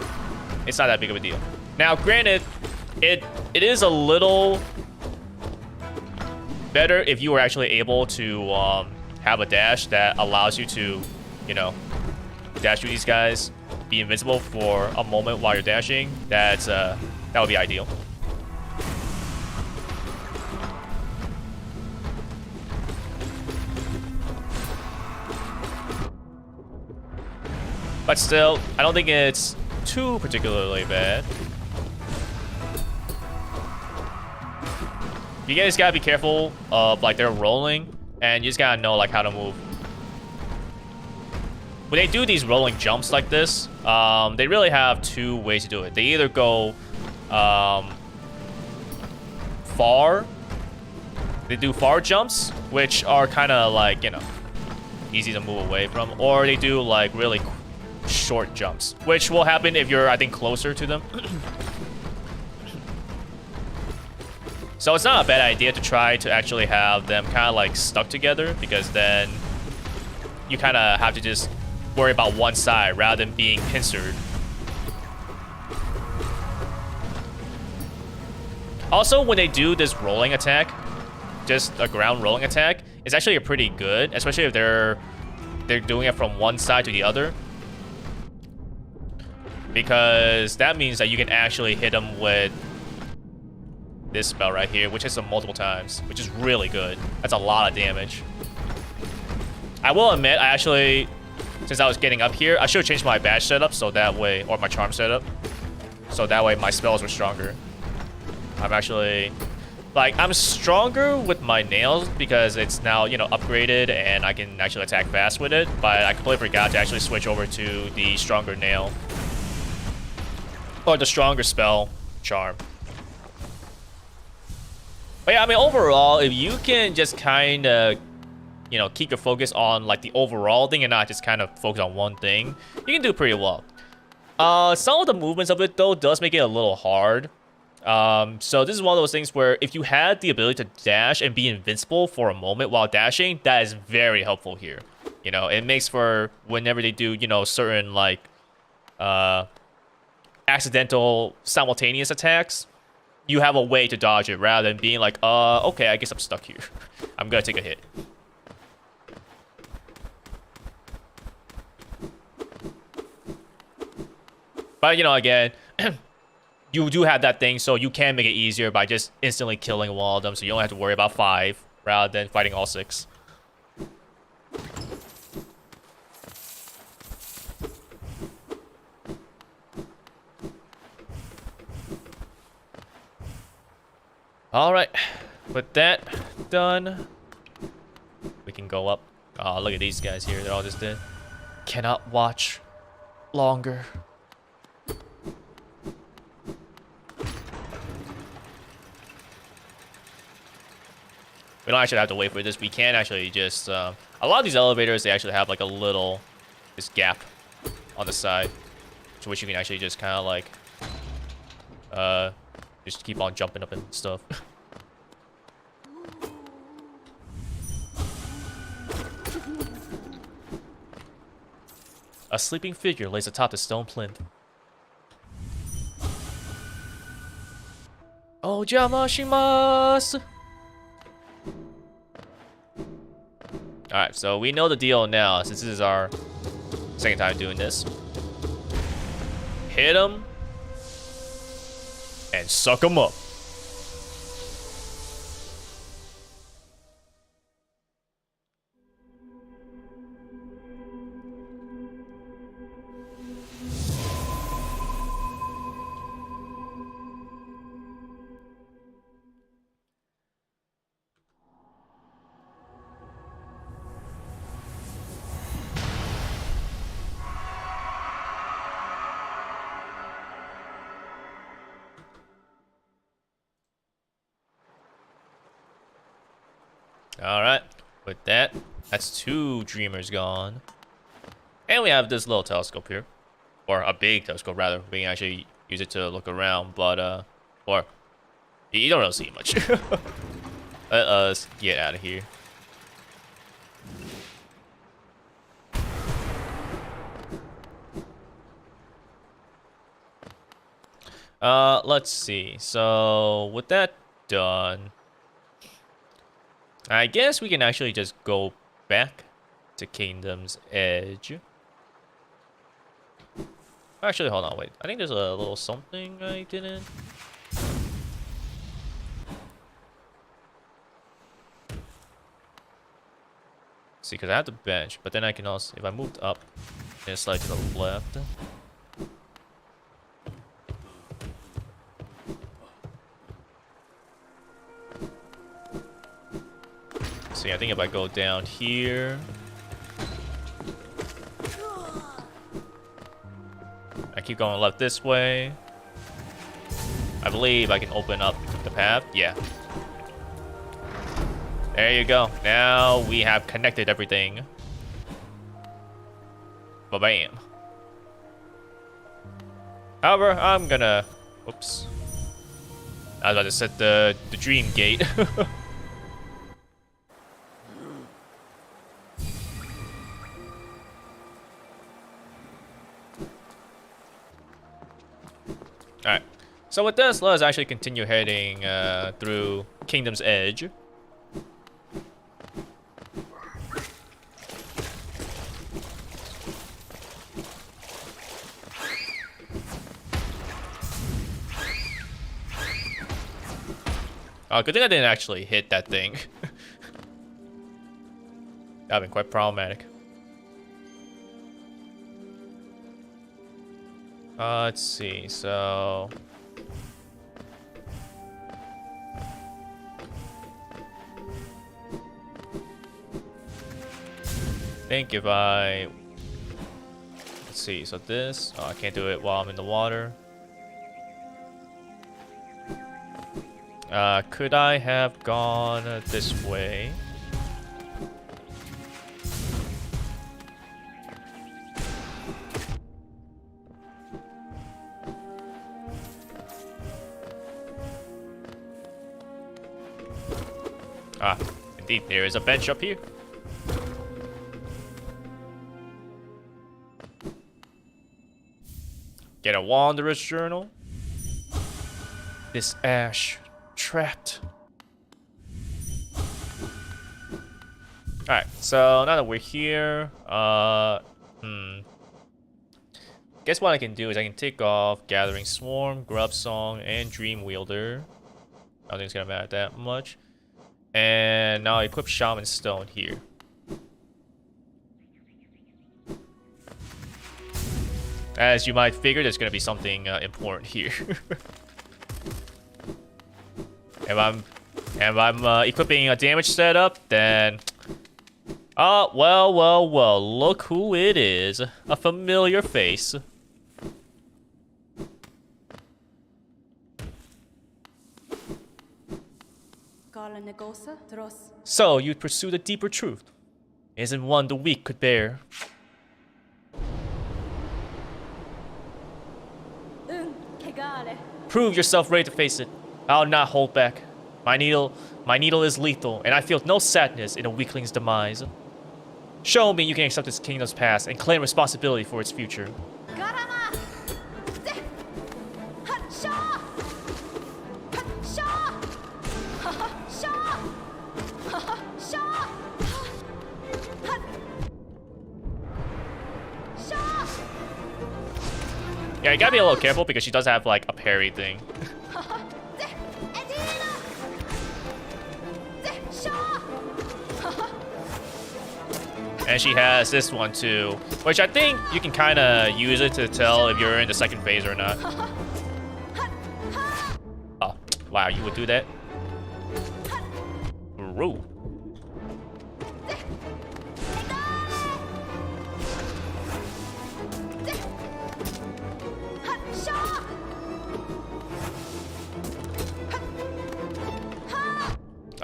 [SPEAKER 1] it's not that big of a deal. Now, granted, it is a little better if you were actually able to have a dash that allows you to, dash through these guys, be invincible for a moment while you're dashing. That would be ideal. But still, I don't think it's too particularly bad. You guys gotta be careful of like they're rolling, and you just gotta know like how to move. When they do these rolling jumps like this, they really have 2 ways to do it. They either go far. They do far jumps, which are kind of like easy to move away from, or they do like really short jumps, which will happen if you're, I think, closer to them. So it's not a bad idea to try to actually have them kind of like stuck together, because then you kind of have to just worry about one side rather than being pincered. Also, when they do this rolling attack, just a ground rolling attack, it's actually pretty good, especially if they're doing it from one side to the other. Because that means that you can actually hit them with this spell right here, which hits them multiple times, which is really good. That's a lot of damage. I will admit, I actually, since I was getting up here, I should have changed my badge setup so that way, or my charm setup, so that way my spells were stronger. I'm actually, like, I'm stronger with my nails because it's now, upgraded and I can actually attack fast with it, but I completely forgot to actually switch over to the stronger nail. Or the stronger spell charm. But yeah, I mean, overall, if you can just kind of, keep your focus on like the overall thing and not just kind of focus on one thing, you can do pretty well. Some of the movements of it though does make it a little hard. So this is one of those things where if you had the ability to dash and be invincible for a moment while dashing, that is very helpful here. It makes for whenever they do, certain like accidental simultaneous attacks, you have a way to dodge it rather than being like, okay, I guess I'm stuck here. I'm gonna take a hit. But, again, you do have that thing, so you can make it easier by just instantly killing one of them, so you only have to worry about 5 rather than fighting all 6. Alright, with that done, we can go up. Oh, look at these guys here, they're all just dead. Cannot watch longer. We don't actually have to wait for this, we can actually just, a lot of these elevators, they actually have like a little, this gap on the side, to which you can actually just kind of like, just keep on jumping up and stuff. A sleeping figure lays atop the stone plinth. Ojamashimasu! Alright, so we know the deal now, since this is our second time doing this. Hit him. And suck him up. Alright, with that, that's 2 dreamers gone. And we have this little telescope here. Or a big telescope, rather. We can actually use it to look around, but, or, you don't really see much. Let us get out of here. Let's see. So, with that done, I guess we can actually just go back to Kingdom's Edge. Actually, hold on, wait. I think there's a little something I didn't. See, because I have the bench, but then I can also, if I moved up, and slide to the left. See, I think if I go down here, I keep going left this way. I believe I can open up the path. Yeah. There you go. Now we have connected everything. Ba-bam. However, I'm gonna... Oops. I was about to set the dream gate. Alright. So with this, let us actually continue heading through Kingdom's Edge. Oh, good thing I didn't actually hit that thing. That'd been quite problematic. Let's see, so... I think if I... Let's see, so this... Oh, I can't do it while I'm in the water. Could I have gone this way? Ah, indeed, there is a bench up here. Get a Wanderer's Journal. This ash. Trapped. Alright, so now that we're here, guess what I can do is I can take off Gathering Swarm, Grub Song, and Dream Wielder. I don't think it's gonna matter that much. And now I equip Shaman Stone here. As you might figure, there's gonna be something important here. If I'm equipping a damage setup, then... well, look who it is. A familiar face. So, you'd pursue the deeper truth. Isn't one the weak could bear. Prove yourself ready to face it. I'll not hold back. My needle is lethal, and I feel no sadness in a weakling's demise. Show me you can accept this kingdom's past and claim responsibility for its future. Yeah, you gotta be a little careful because she does have like a parry thing. And she has this one too, which I think you can kind of use it to tell if you're in the second phase or not. Oh, wow, you would do that? Ooh.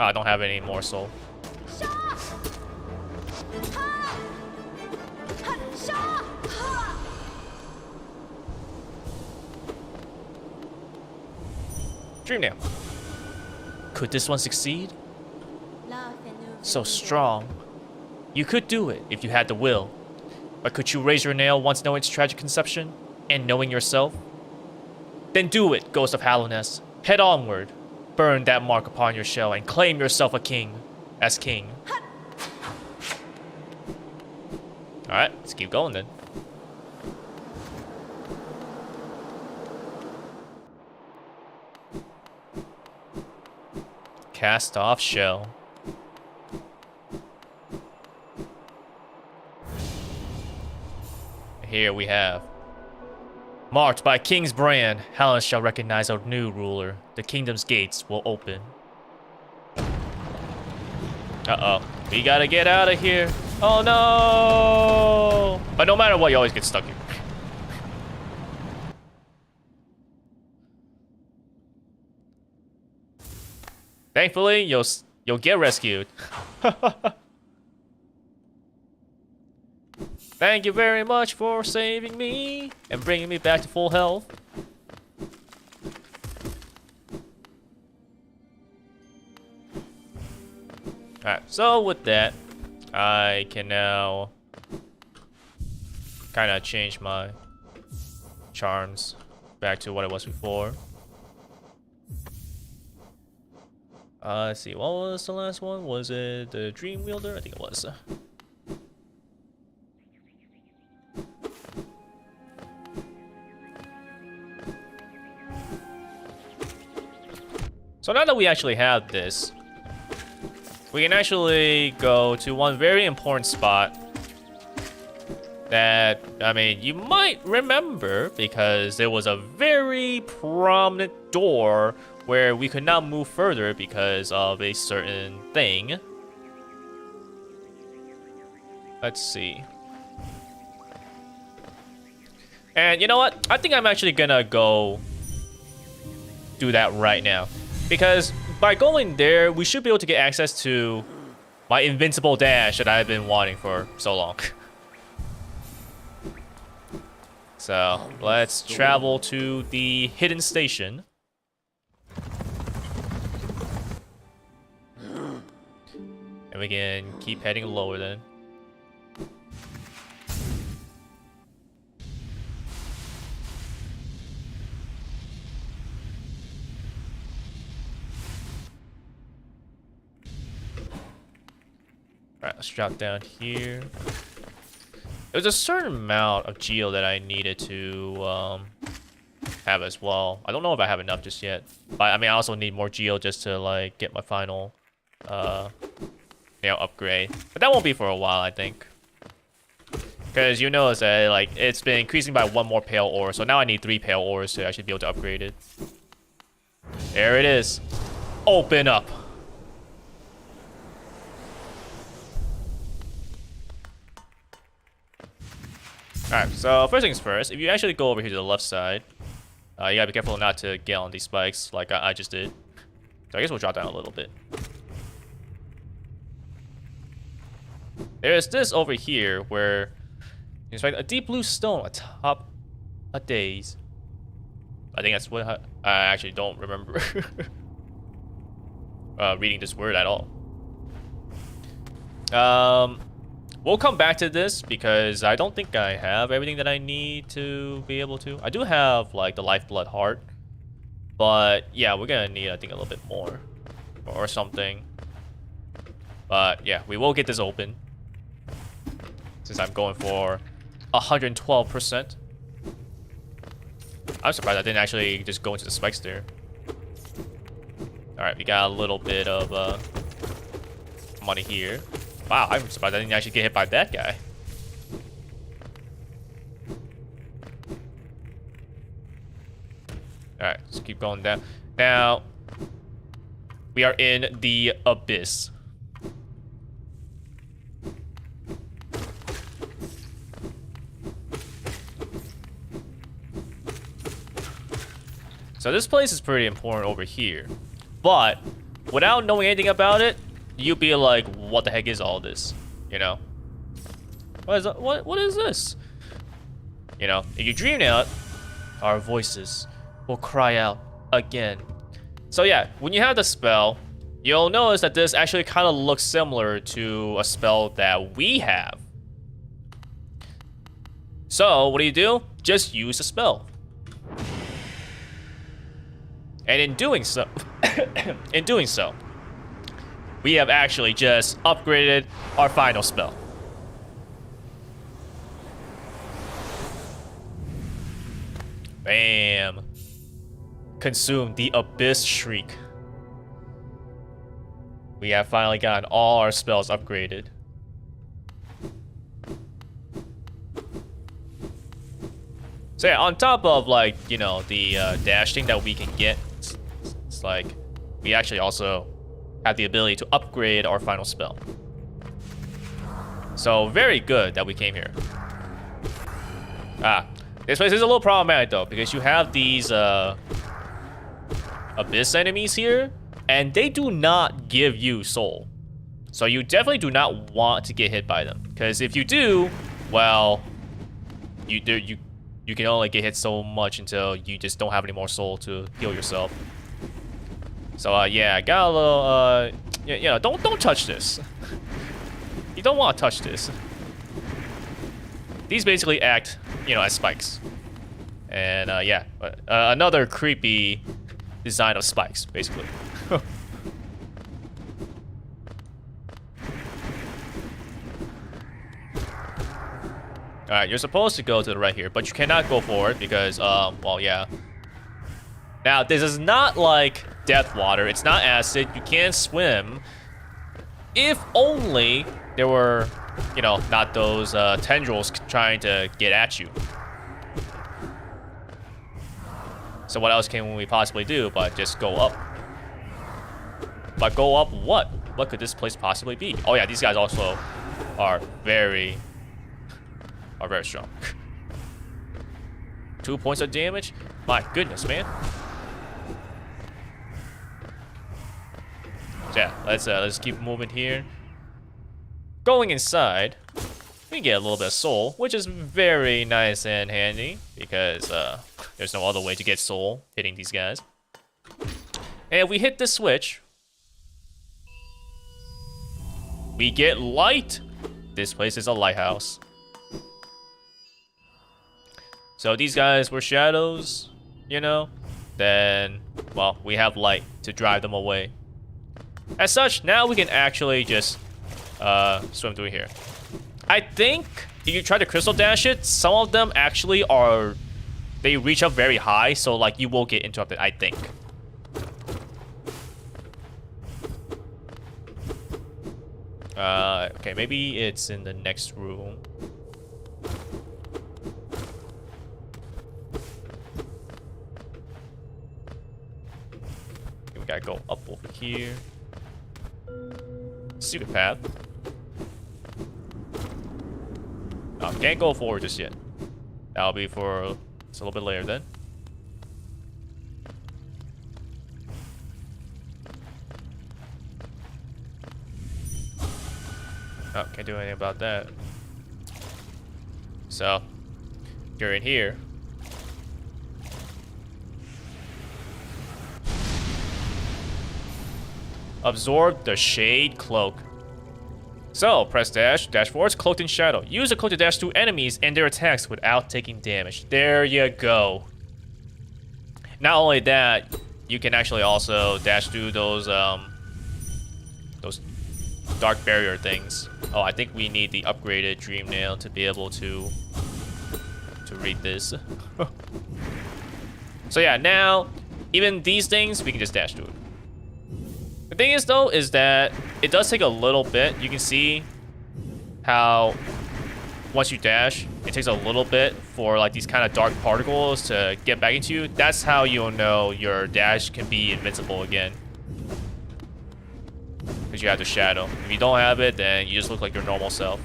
[SPEAKER 1] Oh, I don't have any more soul. Dream nail. Could this one succeed? So strong. You could do it if you had the will. But could you raise your nail once knowing its tragic conception? And knowing yourself? Then do it, Ghost of Hallownest. Head onward. Burn that mark upon your shell and claim yourself a king. As king. Alright, let's keep going then. Cast off shell. Here we have. Marked by King's brand, Hallownest shall recognize a new ruler. The kingdom's gates will open. Uh-oh. We gotta get out of here. Oh no! But no matter what, you always get stuck here. Thankfully, you'll get rescued. Thank you very much for saving me and bringing me back to full health. Alright, so with that, I can now kind of change my charms back to what it was before. Let's see, what was the last one? Was it the Dream Wielder? I think it was. So now that we actually have this, we can actually go to one very important spot that, I mean, you might remember because there was a very prominent door where we could not move further because of a certain thing. Let's see. And you know what? I think I'm actually gonna go do that right now. Because by going there, we should be able to get access to my invincible dash that I've been wanting for so long. So, let's travel to the hidden station. And we can keep heading lower then. Alright, let's drop down here. There's a certain amount of geo that I needed to have as well. I don't know if I have enough just yet. But I mean, I also need more geo just to like get my final upgrade. But that won't be for a while, I think. Because you notice that like it's been increasing by one more pale ore, so now I need 3 pale ores to actually be able to upgrade it. There it is. Open up. Alright, so first things first, if you actually go over here to the left side, you gotta be careful not to get on these spikes like I just did. So I guess we'll drop down a little bit. There's this over here where you expect a deep blue stone atop a daze. I think that's what I actually don't remember reading this word at all. We'll come back to this because I don't think I have everything that I need to be able to. I do have like the lifeblood heart, but yeah, we're gonna need I think a little bit more or something. But yeah, we will get this open since I'm going for 112%. I'm surprised I didn't actually just go into the spikes there. All right, we got a little bit of money here. Wow, I'm surprised I didn't actually get hit by that guy. Alright, let's keep going down. Now, we are in the abyss. So this place is pretty important over here. But, without knowing anything about it, you'd be like, what the heck is all this? You know? What is this? You know, if you dream out, our voices will cry out again. So yeah, when you have the spell, you'll notice that this actually kind of looks similar to a spell that we have. So what do? Just use the spell. And in doing so, we have actually just upgraded our final spell. Bam. Consume the Abyss Shriek. We have finally gotten all our spells upgraded. So yeah, on top of like, you know, the dash thing that we can get, it's like we actually also have the ability to upgrade our final spell. So very good that we came here. This place is a little problematic though, because you have these Abyss enemies here, and they do not give you soul. So you definitely do not want to get hit by them, because if you do, well, you can only get hit so much until you just don't have any more soul to heal yourself. So yeah, I got a little yeah, don't touch this. You don't want to touch this. These basically act, you know, as spikes. And yeah, another creepy design of spikes, basically. Alright, you're supposed to go to the right here, but you cannot go forward because, well, yeah. Now, this is not like death water. It's not acid. You can't swim. If only there were, you know, not those tendrils trying to get at you. So what else can we possibly do but just go up? But go up what? What could this place possibly be? Oh yeah, these guys also are very strong. 2 points of damage? My goodness, man. So yeah, let's keep moving here. Going inside, we get a little bit of soul, which is very nice and handy because there's no other way to get soul hitting these guys. And if we hit this switch, we get light. This place is a lighthouse. So these guys were shadows, you know, then, well, we have light to drive them away. As such, now we can actually just swim through here. I think if you try to crystal dash it, some of them actually are, they reach up very high, so like you will get interrupted, I think. Okay, maybe it's in the next room. We gotta go up over here. Secret path. Oh, can't go forward just yet. That'll be for it's a little bit later then. Oh, can't do anything about that. So, you're in here. Absorb the Shade Cloak. So, press dash, dash forwards, cloaked in shadow. Use the cloak to dash through enemies and their attacks without taking damage. There you go. Not only that, you can actually also dash through those dark barrier things. Oh, I think we need the upgraded Dream Nail to be able to read this. So yeah, now, even these things, we can just dash through it. The thing is, though, is that it does take a little bit. You can see how once you dash, it takes a little bit for like these kind of dark particles to get back into you. That's how you'll know your dash can be invincible again. Because you have the shadow. If you don't have it, then you just look like your normal self.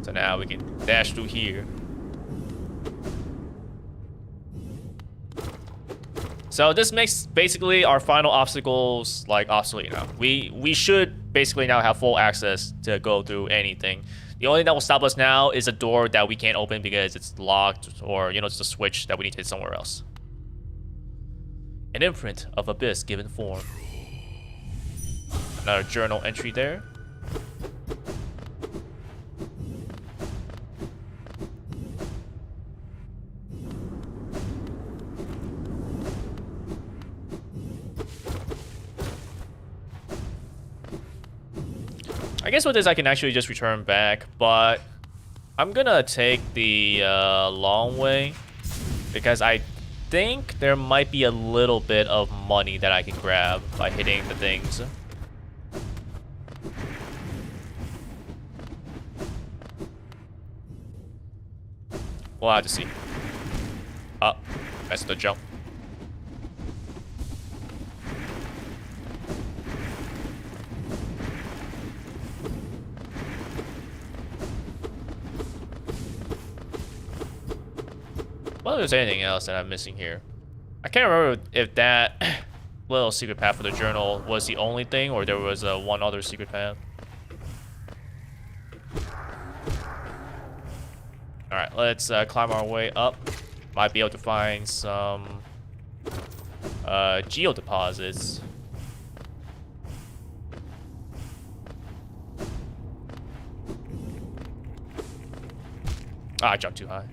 [SPEAKER 1] So now we can dash through here. So this makes basically our final obstacles like obsolete now. We should basically now have full access to go through anything. The only thing that will stop us now is a door that we can't open because it's locked, or, you know, just a switch that we need to hit somewhere else. An imprint of abyss given form. Another journal entry there. I guess with this I can actually just return back, but I'm gonna take the long way because I think there might be a little bit of money that I can grab by hitting the things. We'll have to see. Oh, that's the jump. Well, if there's anything else that I'm missing here. I can't remember if that little secret path for the journal was the only thing, or there was one other secret path. Alright, let's climb our way up. Might be able to find some geodeposits. Ah, I jumped too high.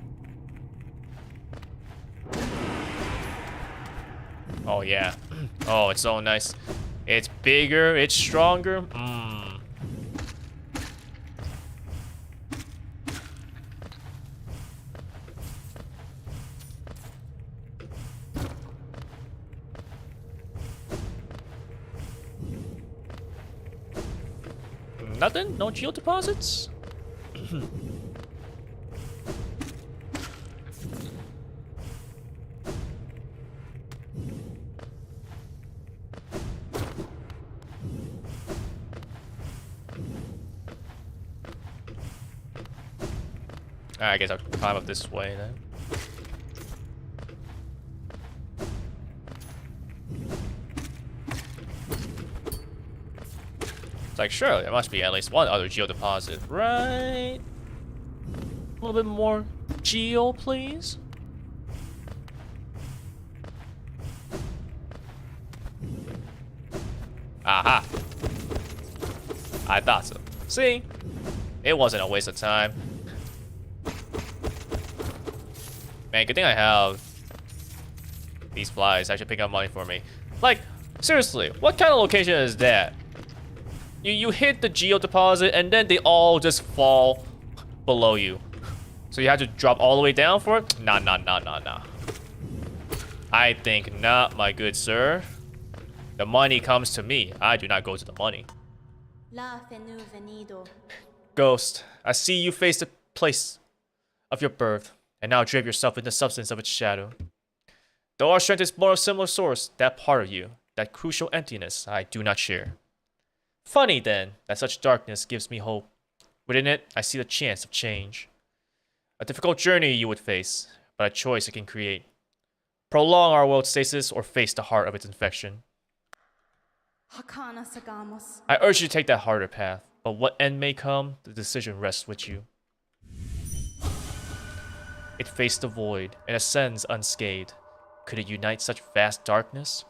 [SPEAKER 1] Oh yeah. Oh, it's so nice. It's bigger, it's stronger. Nothing? No geodeposits? I guess I'll climb up this way then. It's like, surely there must be at least one other geodeposit, right? A little bit more geo, please. Aha! I thought so. See? It wasn't a waste of time. Man, good thing I have these flies. I should pick up money for me. Like, seriously, what kind of location is that? You hit the geodeposit and then they all just fall below you. So you have to drop all the way down for it? Nah. I think not, my good sir. The money comes to me. I do not go to the money. Ghost, I see you face the place of your birth, and now drape yourself in the substance of its shadow. Though our strength is more of similar source, that part of you, that crucial emptiness, I do not share. Funny then, that such darkness gives me hope. Within it, I see the chance of change. A difficult journey you would face, but a choice it can create. Prolong our world's stasis or face the heart of its infection. I urge you to take that harder path, but what end may come, the decision rests with you. It faced the void and ascends unscathed. Could it unite such vast darkness?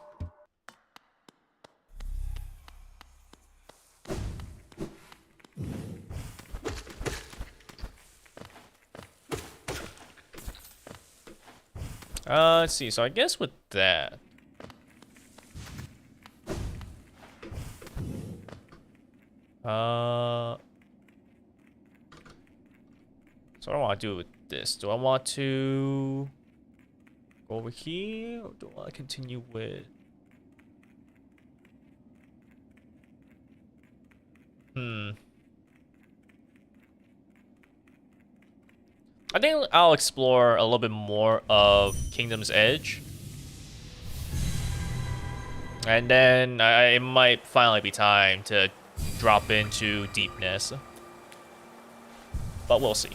[SPEAKER 1] Let's see. So I guess with that, so what do I want to do with this? Do I want to go over here, or do I want to continue with? I think I'll explore a little bit more of Kingdom's Edge. And then it might finally be time to drop into Deepness. But we'll see.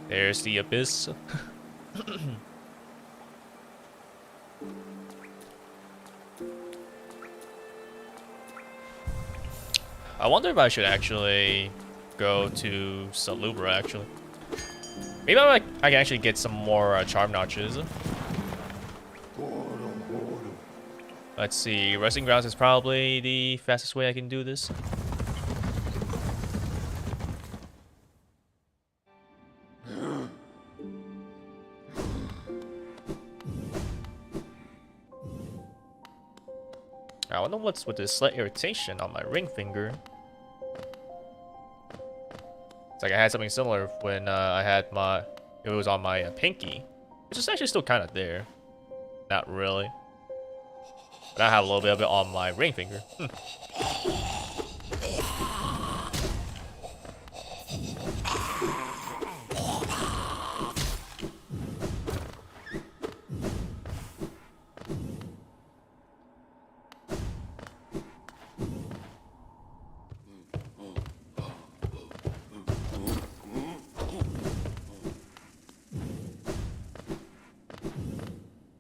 [SPEAKER 1] There's the Abyss. I wonder if I should actually go to Salubra, actually. Maybe I can actually get some more charm notches. Let's see, Resting Grounds is probably the fastest way I can do this. I wonder what's with this slight irritation on my ring finger. It's like I had something similar when I had it was on my pinky, which is actually still kind of there. Not really. But I have a little bit of it on my ring finger.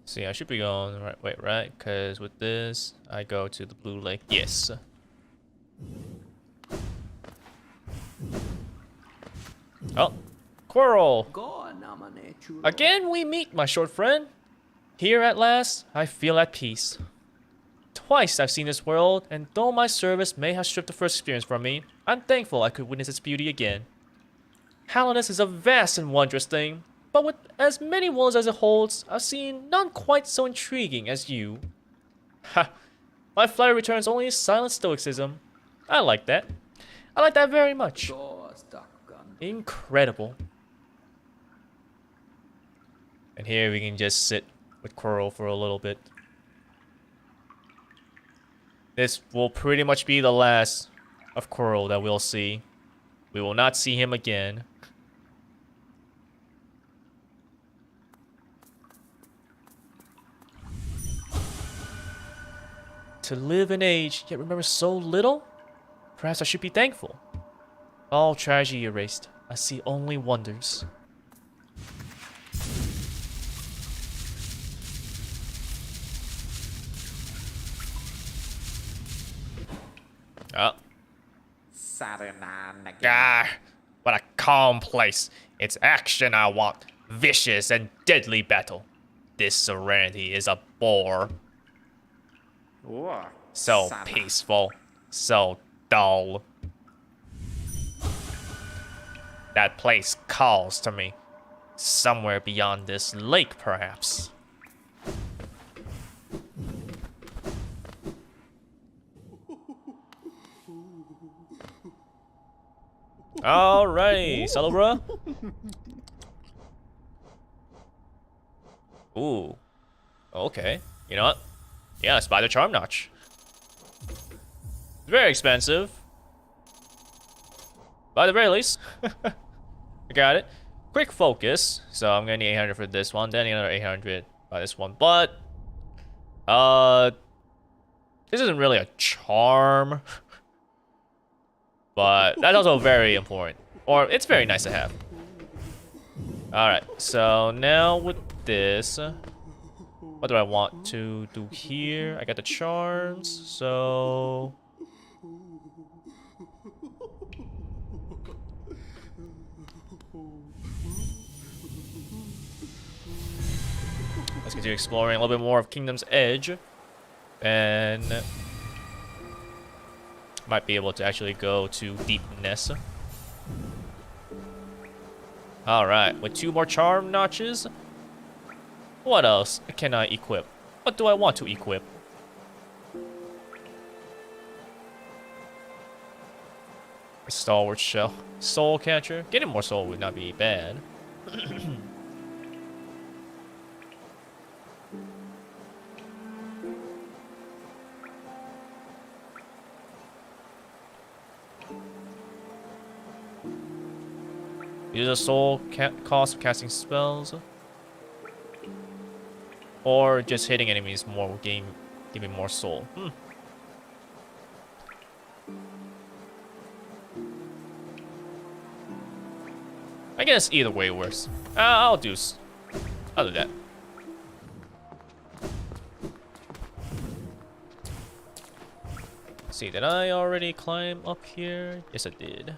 [SPEAKER 1] See, I should be going the right way, right? Because with this, I go to the blue lake. Yes. Oh, Quirrell. Again we meet, my short friend. Here at last, I feel at peace. Twice I've seen this world, and though my service may have stripped the first experience from me, I'm thankful I could witness its beauty again. Hallowness is a vast and wondrous thing. But with as many worlds as it holds, I've seen none quite so intriguing as you. Ha! My flight returns only silent stoicism. I like that. I like that very much. Incredible. And here we can just sit with Quirrell for a little bit. This will pretty much be the last of Quirrell that we'll see. We will not see him again. To live and age, yet remember so little? Perhaps I should be thankful. All tragedy erased, I see only wonders. Oh. Ah, what a calm place. It's action I want. Vicious and deadly battle. This serenity is a bore. So peaceful, so dull. That place calls to me. Somewhere beyond this lake, perhaps. Alrighty, Salubra. Ooh. Okay. You know what? Yeah, let's buy the charm notch. It's very expensive. By the very least. I got it. Quick focus. So I'm gonna need 800 for this one, then another 800 by this one. But this isn't really a charm. But that's also very important. Or it's very nice to have. Alright, so now with this, what do I want to do here? I got the charms, so let's continue exploring a little bit more of Kingdom's Edge. And might be able to actually go to Deepness. Alright, with 2 more charm notches. What else can I equip? What do I want to equip? A Stalwart Shell. Soul Catcher. Getting more soul would not be bad. Use a soul cost of casting spells. Or just hitting enemies more will give me more soul. I guess either way works. I'll do that. see, did I already climb up here? Yes, I did.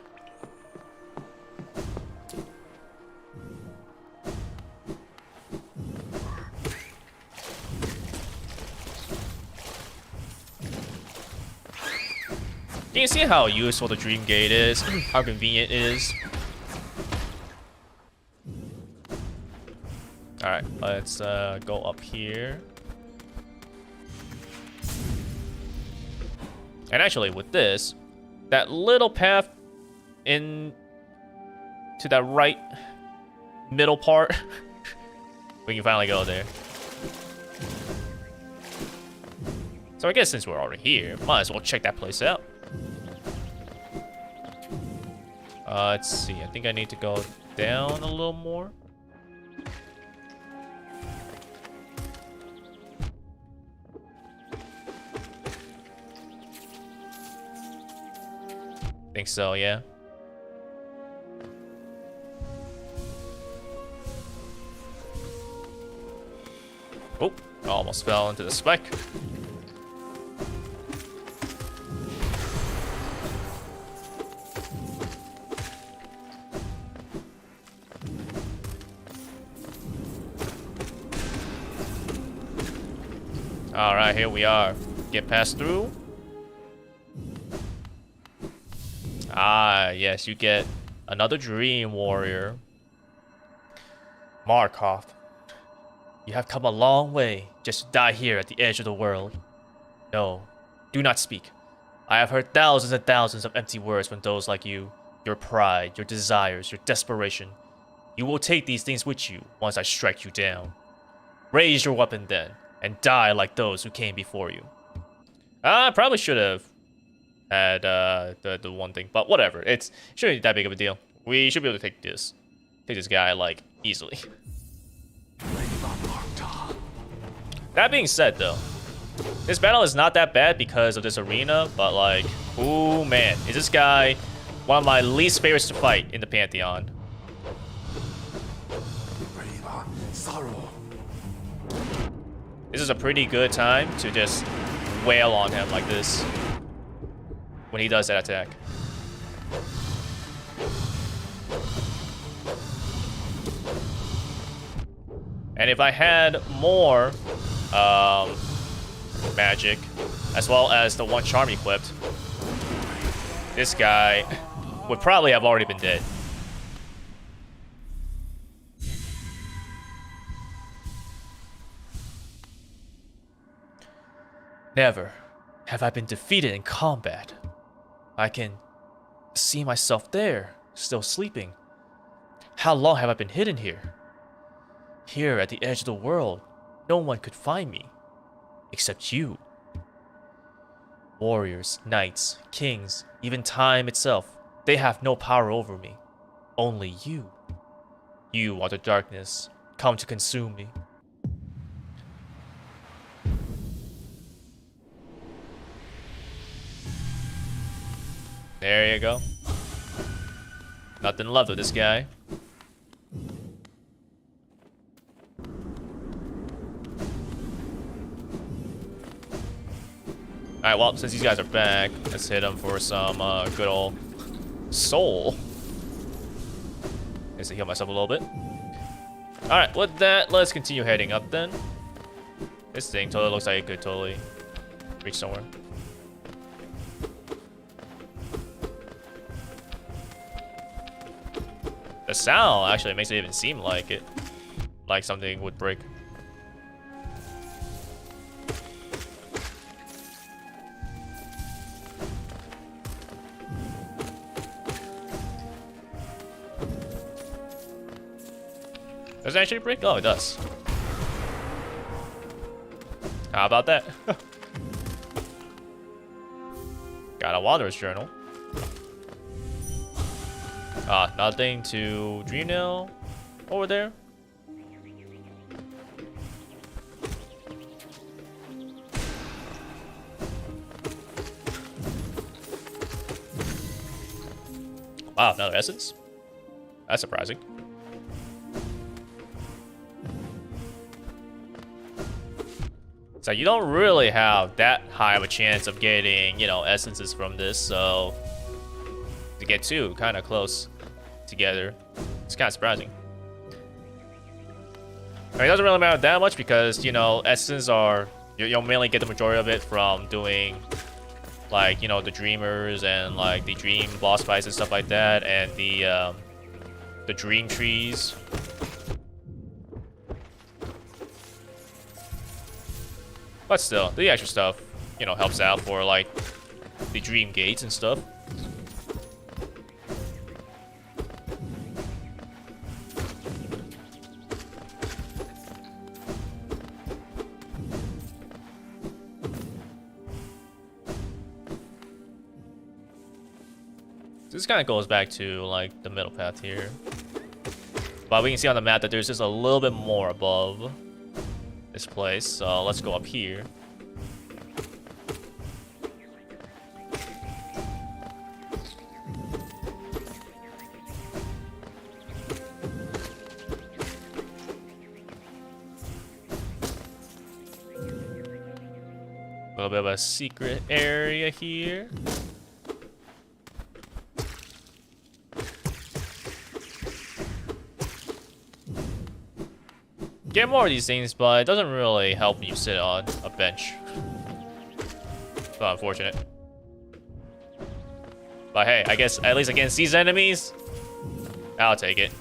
[SPEAKER 1] Can you see how useful the Dream Gate is? How convenient it is? Alright, let's go up here. And actually, with this, that little path in to that right middle part, we can finally go there. So I guess since we're already here, might as well check that place out. Let's see. I think I need to go down a little more. Think so, yeah. Oh, almost fell into the spike. Alright, here we are. Get past through. Ah, yes, you get another dream warrior. Markoth. You have come a long way just to die here at the edge of the world. No, do not speak. I have heard thousands and thousands of empty words from those like you. Your pride, your desires, your desperation. You will take these things with you once I strike you down. Raise your weapon then, and die like those who came before you. I probably should have had the one thing, but whatever. It shouldn't be that big of a deal. We should be able to take this guy like easily. That being said, though, this battle is not that bad because of this arena, but like, ooh man, is this guy one of my least favorites to fight in the Pantheon. This is a pretty good time to just wail on him like this when he does that attack. And if I had more magic, as well as the one charm equipped, this guy would probably have already been dead. Never have I been defeated in combat. I can see myself there, still sleeping. How long have I been hidden here? Here at the edge of the world, no one could find me, except you. Warriors, knights, kings, even time itself, they have no power over me. Only you. You are the darkness, come to consume me. There you go. Nothing left with this guy. Alright, well, since these guys are back, let's hit them for some good old soul. Just to heal myself a little bit. Alright, with that, let's continue heading up then. This thing totally looks like it could totally reach somewhere. The sound actually makes it even seem like it. Like something would break. Does it actually break? Oh, it does. How about that? Got a Wanderer's Journal. Nothing to dream now over there. Wow, another essence? That's surprising. So you don't really have that high of a chance of getting, you know, essences from this, so to get two kind of close together, it's kind of surprising. I mean, it doesn't really matter that much because, you know, essences are, you'll mainly get the majority of it from doing, like, you know, the dreamers and like the dream boss fights and stuff like that, and the dream trees. But still, the extra stuff, you know, helps out for like the dream gates and stuff. This kind of goes back to like the middle path here, but we can see on the map that there's just a little bit more above this place, so let's go up here. A little bit of a secret area here. Get more of these things, but it doesn't really help when you sit on a bench. Well, unfortunate. But hey, I guess at least against these enemies, I'll take it.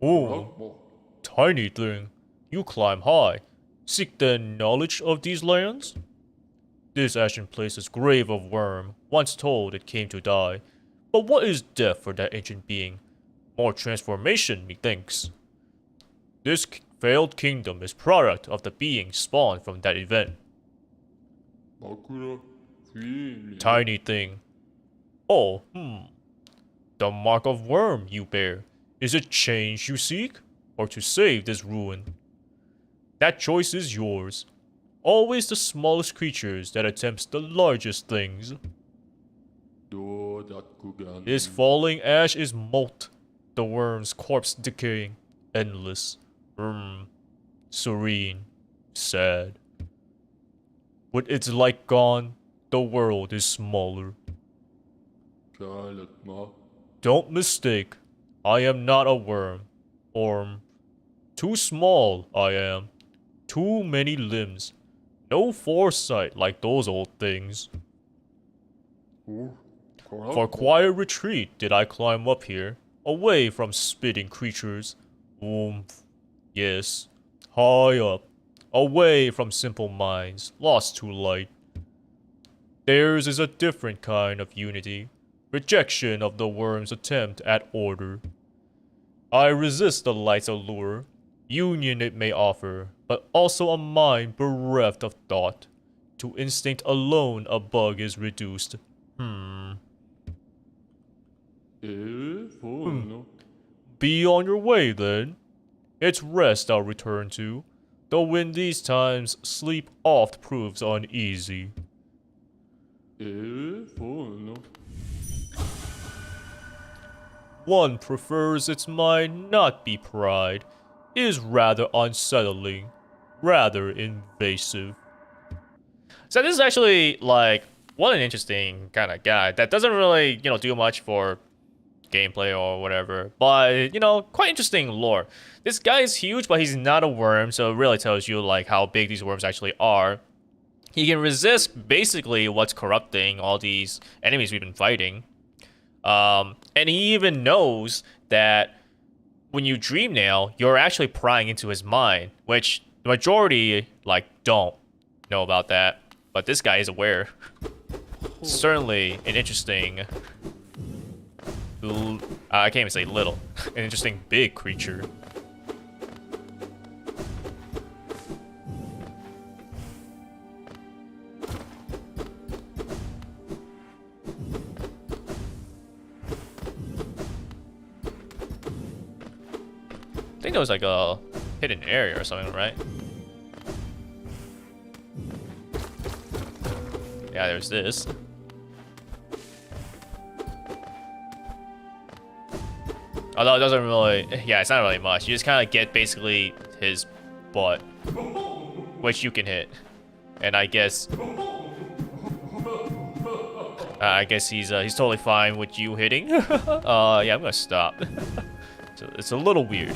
[SPEAKER 1] Oh, tiny thing, you climb high. Seek the knowledge of these lands? This ashen place is grave of worm, once told it came to die. But what is death for that ancient being? More transformation, methinks. This failed kingdom is product of the being spawned from that event. Tiny thing. Oh, The mark of worm you bear. Is it change you seek, or to save this ruin? That choice is yours. Always the smallest creatures that attempts the largest things. His falling ash is molt, the worm's corpse decaying, endless, serene, sad. With its light gone, the world is smaller. Don't mistake. I am not a worm. Too small, I am. Too many limbs. No foresight like those old things. For quiet retreat did I climb up here, away from spitting creatures. Yes, high up, away from simple minds, lost to light. Theirs is a different kind of unity. Rejection of the worm's attempt at order. I resist the light's allure, union it may offer, but also a mind bereft of thought. To instinct alone a bug is reduced. Be on your way then. It's rest I'll return to, though in these times sleep oft proves uneasy. One prefers its mind not be pride, is rather unsettling, rather invasive. So this is actually, like, what an interesting kind of guy that doesn't really, you know, do much for gameplay or whatever, but, you know, quite interesting lore. This guy is huge, but he's not a worm, so it really tells you, like, how big these worms actually are. He can resist basically what's corrupting all these enemies we've been fighting. And he even knows that when you dream now, you're actually prying into his mind, which the majority, like, don't know about that. But this guy is aware. Certainly an interesting... I can't even say little. An interesting big creature. think there was like a hidden area or something, right? Yeah, there's this. Although it doesn't really... Yeah, it's not really much. You just kind of get basically his butt, which you can hit. And I guess... he's totally fine with you hitting. Yeah, I'm gonna stop. So it's a little weird.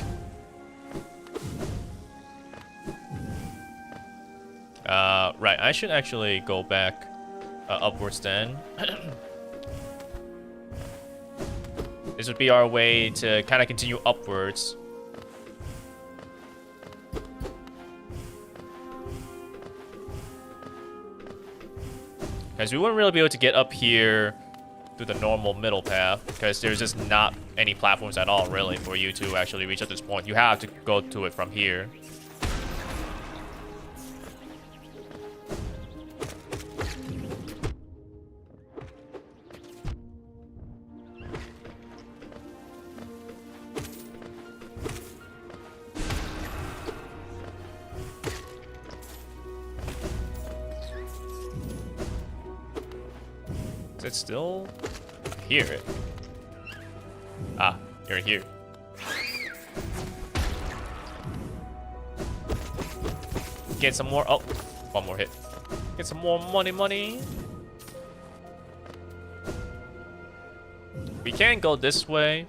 [SPEAKER 1] Right, I should actually go back upwards then. This would be our way to kind of continue upwards. Because we wouldn't really be able to get up here through the normal middle path, because there's just not any platforms at all, really, for you to actually reach at this point. You have to go to it from here. Is it still? I hear it. Ah, you're here. Get some more. Oh, one more hit. Get some more money. We can go this way.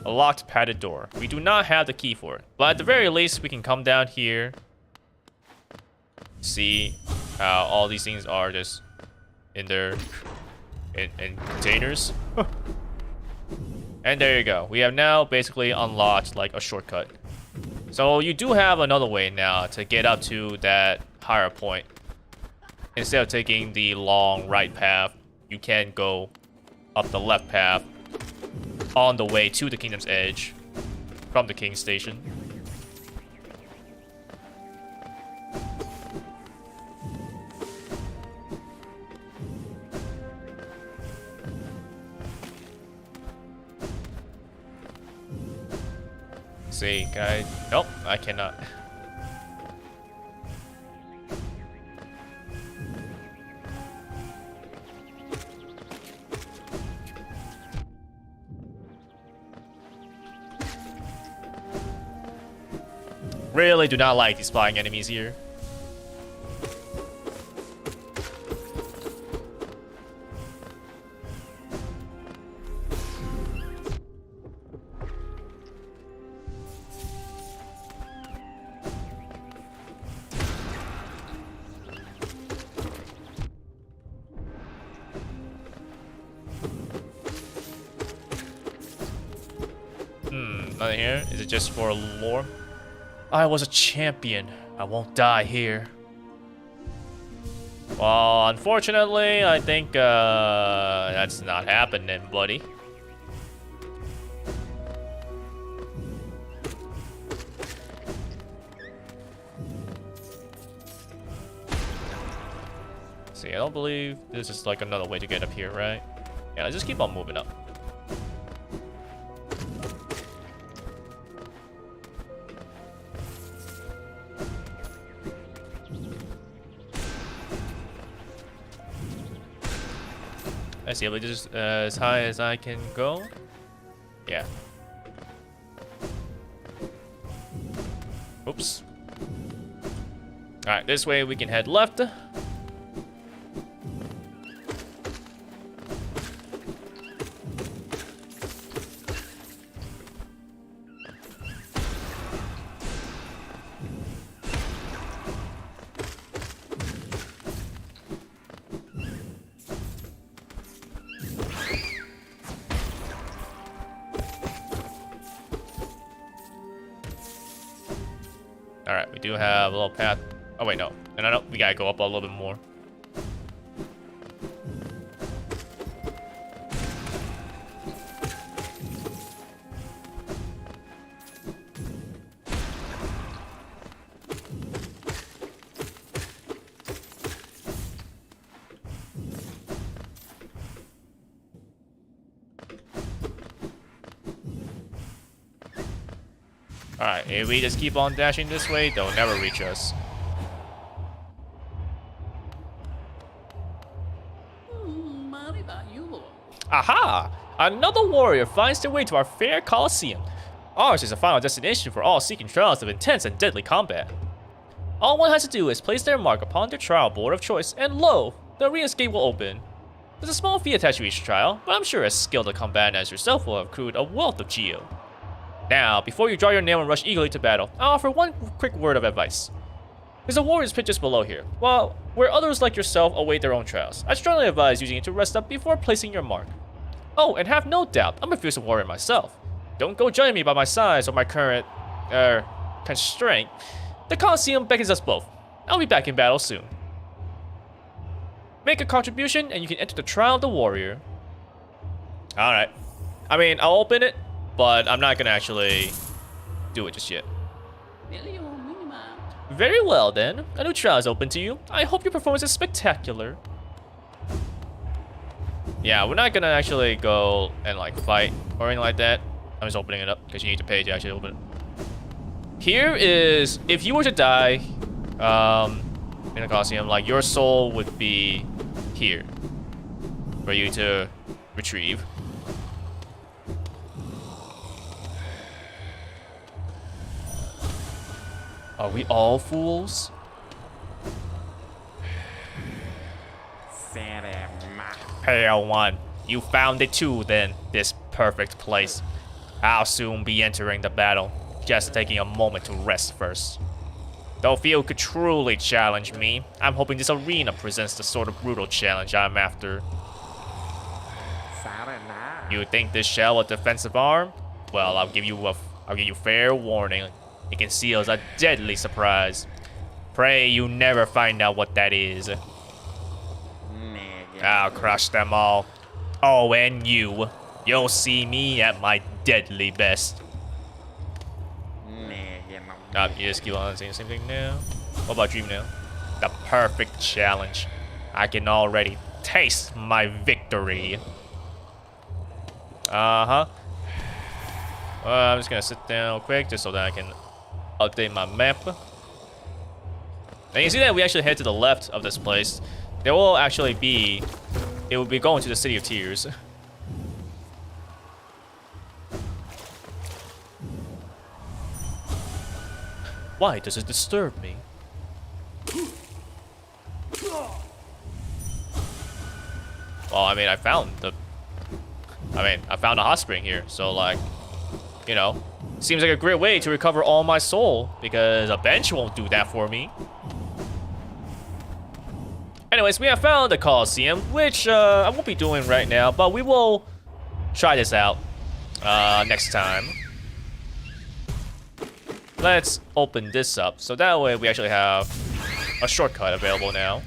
[SPEAKER 1] A locked padded door. We do not have the key for it. But at the very least, we can come down here. See how all these things are just in their in containers. And there you go. We have now basically unlocked like a shortcut. So you do have another way now to get up to that higher point. Instead of taking the long right path, you can go up the left path on the way to the Kingdom's Edge from the King Station. See, can I? Nope, I cannot. Really do not like these flying enemies here. Nothing here. Is it just for lore? I was a champion. I won't die here. Well, unfortunately, I think that's not happening, buddy. See, I don't believe this is like another way to get up here, right? Yeah, let's just keep on moving up. I see, but just as high as I can go. Yeah. Oops. Alright, this way we can head left. Alright, we do have a little path. Oh, wait, no. No, we gotta go up a little bit more. Alright, if we just keep on dashing this way, they'll never reach us. Aha! Another warrior finds their way to our fair Colosseum. Ours is a final destination for all seeking trials of intense and deadly combat. All one has to do is place their mark upon their trial board of choice, and lo, the arena's gate will open. There's a small fee attached to each trial, but I'm sure as skilled a combatant as yourself will have accrued a wealth of geo. Now, before you draw your nail and rush eagerly to battle, I'll offer one quick word of advice. There's a warrior's pit just below here, while where others like yourself await their own trials. I strongly advise using it to rest up before placing your mark. Oh, and have no doubt, I'm a fearsome warrior myself. Don't go judging me by my size or my current, constraint. The Colosseum beckons us both. I'll be back in battle soon. Make a contribution and you can enter the trial of the warrior. Alright. I mean, I'll open it, but I'm not gonna actually do it just yet. Very well then. A new trial is open to you. I hope your performance is spectacular. Yeah, we're not gonna actually go and like fight or anything like that. I'm just opening it up because you need to pay to actually open it. Here is, if you were to die in a Colosseum, like your soul would be here for you to retrieve. Are we all fools? Pale one, you found it too then, this perfect place. I'll soon be entering the battle, just taking a moment to rest first. Though few could truly challenge me, I'm hoping this arena presents the sort of brutal challenge I'm after. You think this shell a defensive arm? Well, I'll give you fair warning. It conceals a deadly surprise. Pray you never find out what that is. I'll crush them all. Oh, and you'll see me at my deadly best. You just keep on saying the same thing now. What about Dream now? The perfect challenge. I can already taste my victory. I'm just gonna sit down quick just so that I can update my map. And you see that we actually head to the left of this place. There will actually be, it will be going to the City of Tears. Why does it disturb me? Well, I mean, I found a hot spring here, so like, you know, seems like a great way to recover all my soul, because a bench won't do that for me. Anyways, we have found the Colosseum, which I won't be doing right now, but we will try this out next time. Let's open this up, so that way we actually have a shortcut available now.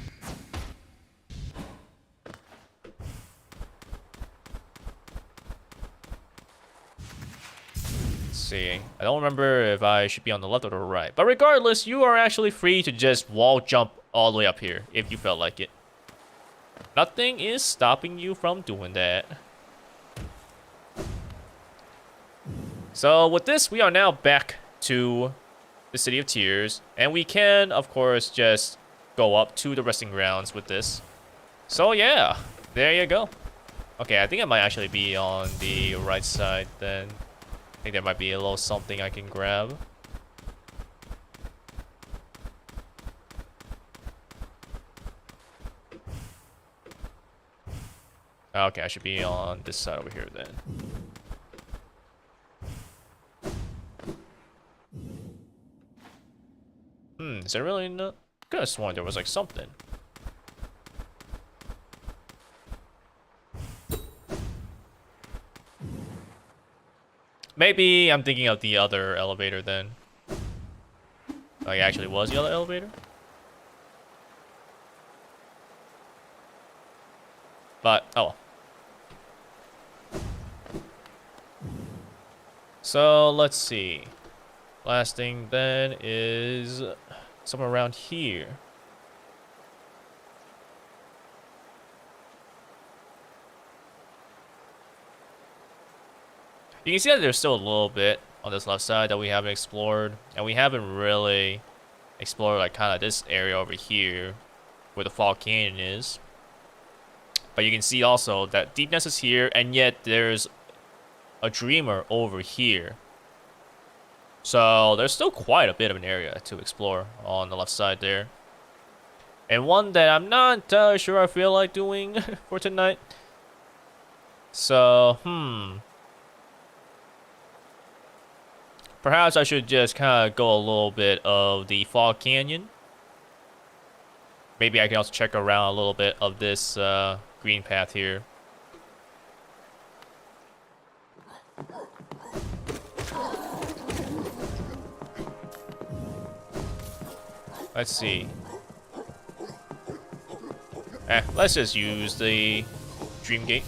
[SPEAKER 1] Let's see. I don't remember if I should be on the left or the right, but regardless, you are actually free to just wall jump all the way up here if you felt like it. Nothing is stopping you from doing that. So with this, we are now back to the City of Tears, and we can, of course, just go up to the resting grounds with this. So yeah, there you go. Okay, I think I might actually be on the right side then. I think there might be a little something I can grab. Okay, I should be on this side over here then. Is there really no? Could have sworn there was like something. Maybe I'm thinking of the other elevator then. Like, actually was the other elevator? But, oh. So, let's see. Last thing then is somewhere around here. You can see that there's still a little bit on this left side that we haven't explored, and we haven't really explored like kind of this area over here where the Fall Canyon is. But you can see also that Deepness is here, and yet there's a Dreamer over here. So there's still quite a bit of an area to explore on the left side there. And one that I'm not entirely sure I feel like doing for tonight. So, perhaps I should just kind of go a little bit of the Fall Canyon. Maybe I can also check around a little bit of this green path here. Let's see. Let's just use the Dream Gate.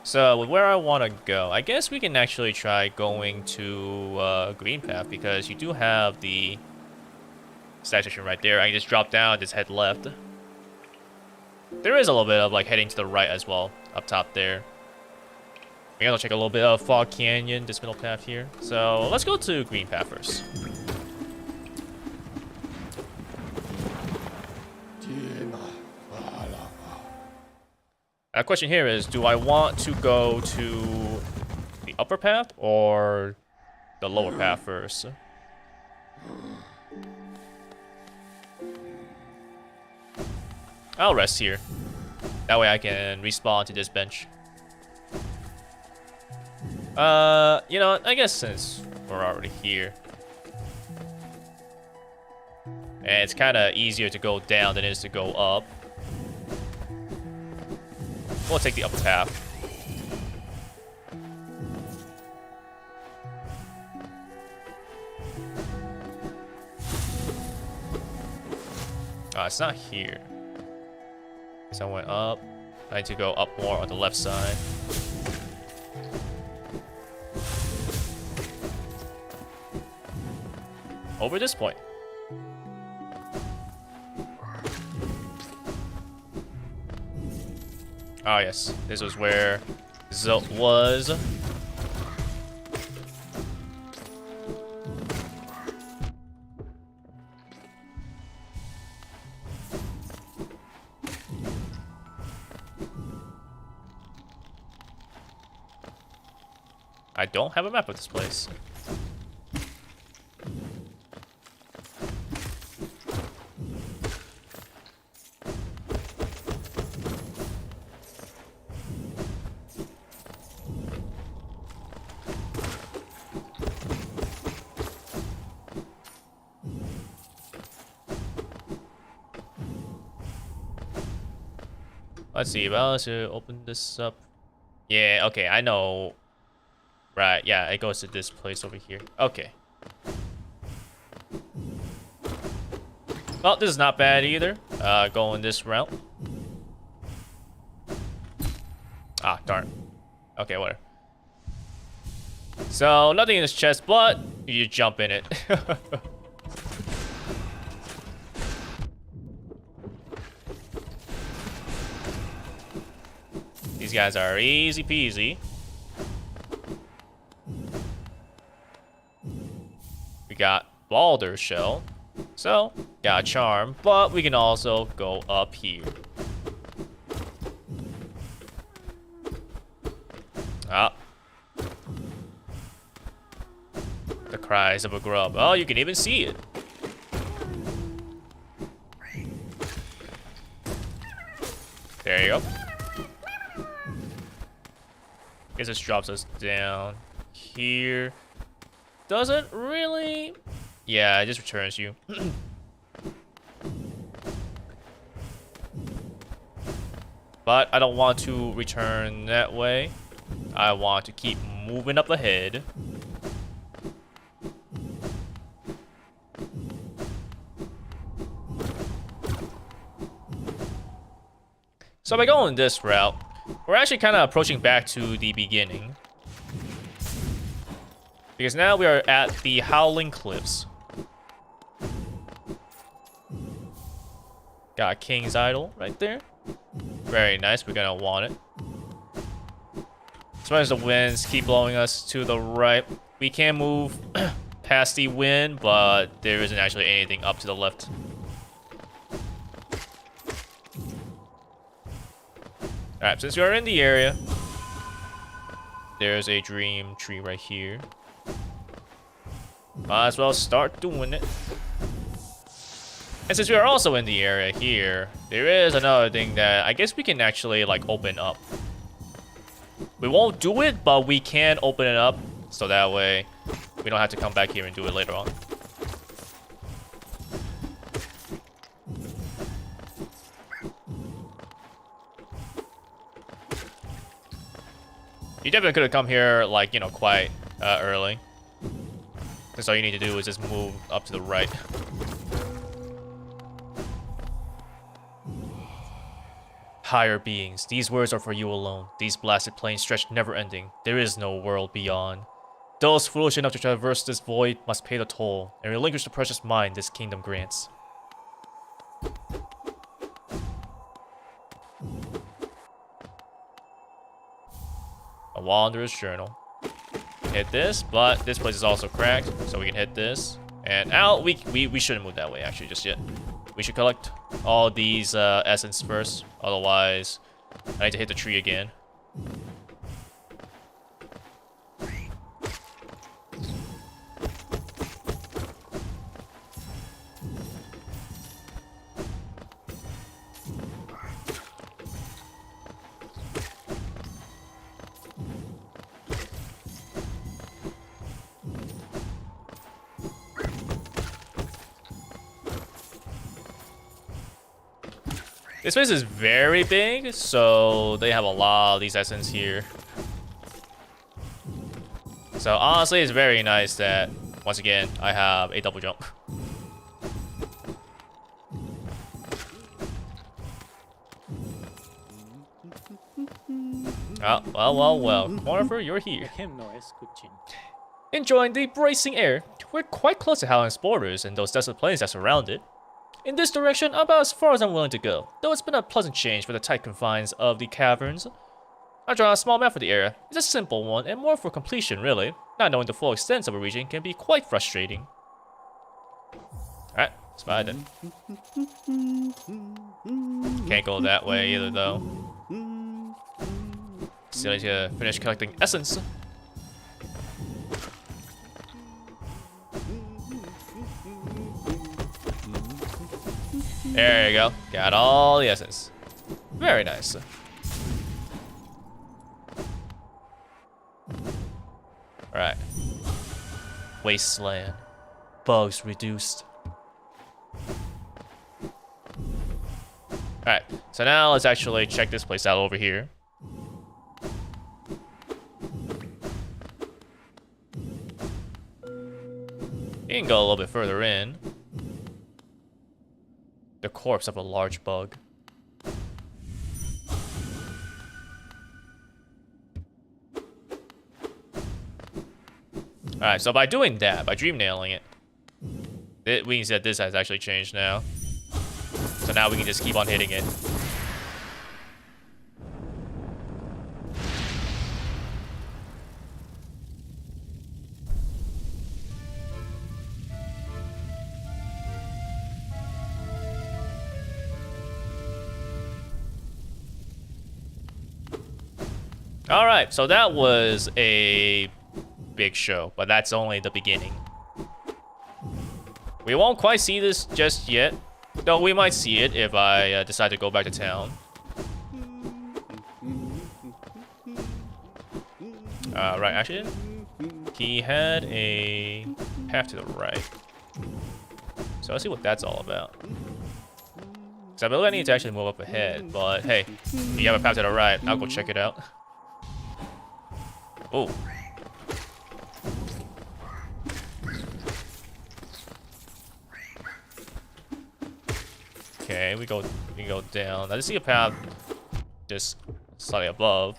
[SPEAKER 1] So, with where I want to go, I guess we can actually try going to Green Path, because you do have the station right there. I can just drop down, just head left. There is a little bit of like heading to the right as well, up top there. We gotta check a little bit of Fog Canyon, this middle path here. So let's go to Green Path first. The question here is, do I want to go to the upper path or the lower path first? I'll rest here. That way I can respawn to this bench. You know what? I guess since we're already here, and it's kind of easier to go down than it is to go up, we'll take the upper path. Oh, it's not here. So I went up. I need to go up more on the left side. Over this point. Oh yes, this was where Zilt was. I don't have a map of this place. Let's see, well, let's open this up. Yeah, okay, I know. Right, yeah, it goes to this place over here. Okay. Well, this is not bad either. Going this route. Ah, darn. Okay, whatever. So, nothing in this chest, but you jump in it. These guys are easy peasy. We got Balder's Shell. So, got a charm, but we can also go up here. Ah. The cries of a grub. Oh, you can even see it. There you go. Guess this drops us down here. Doesn't really... Yeah, it just returns you. But I don't want to return that way. I want to keep moving up ahead. So by going this route, we're actually kind of approaching back to the beginning. Because now we are at the Howling Cliffs. Got King's Idol right there. Very nice. We're gonna want it. As long as the winds keep blowing us to the right, we can move past the wind, but there isn't actually anything up to the left. Alright, since we are in the area, there's a dream tree right here. Might as well start doing it. And since we are also in the area here, there is another thing that I guess we can actually like open up. We won't do it, but we can open it up so that way we don't have to come back here and do it later on. You definitely could have come here like, you know, quite early. That's all you need to do is just move up to the right. Higher beings, these words are for you alone. These blasted plains stretch never-ending. There is no world beyond. Those foolish enough to traverse this void must pay the toll and relinquish the precious mind this kingdom grants. A Wanderer's Journal. Hit this, but this place is also cracked, so we can hit this. And out, we shouldn't move that way actually just yet. We should collect all these essence first, otherwise I need to hit the tree again. This place is very big, so they have a lot of these essence here. So honestly, it's very nice that, once again, I have a double jump. Oh, well. Morpher, you're here. Enjoying the bracing air. We're quite close to Howling's borders and those desolate plains that surround it. In this direction, about as far as I'm willing to go, though it's been a pleasant change for the tight confines of the caverns. I draw a small map for the area. It's a simple one, and more for completion, really. Not knowing the full extent of a region can be quite frustrating. Alright, let's buy it then. Can't go that way either, though. Still need to finish collecting essence. There you go. Got all the essence. Very nice. Alright. Wasteland. Bugs reduced. Alright, so now let's actually check this place out over here. You can go a little bit further in. The corpse of a large bug. Alright, so by doing that, by dream nailing it, it means that this has actually changed now. So now we can just keep on hitting it. Alright, so that was a big show, but that's only the beginning. We won't quite see this just yet, though we might see it if I decide to go back to town. Right, actually, he had a path to the right. So let's see what that's all about. So I believe I need to actually move up ahead, but hey, if you have a path to the right, I'll go check it out. Oh. Okay, we can go down. I just see a path just slightly above.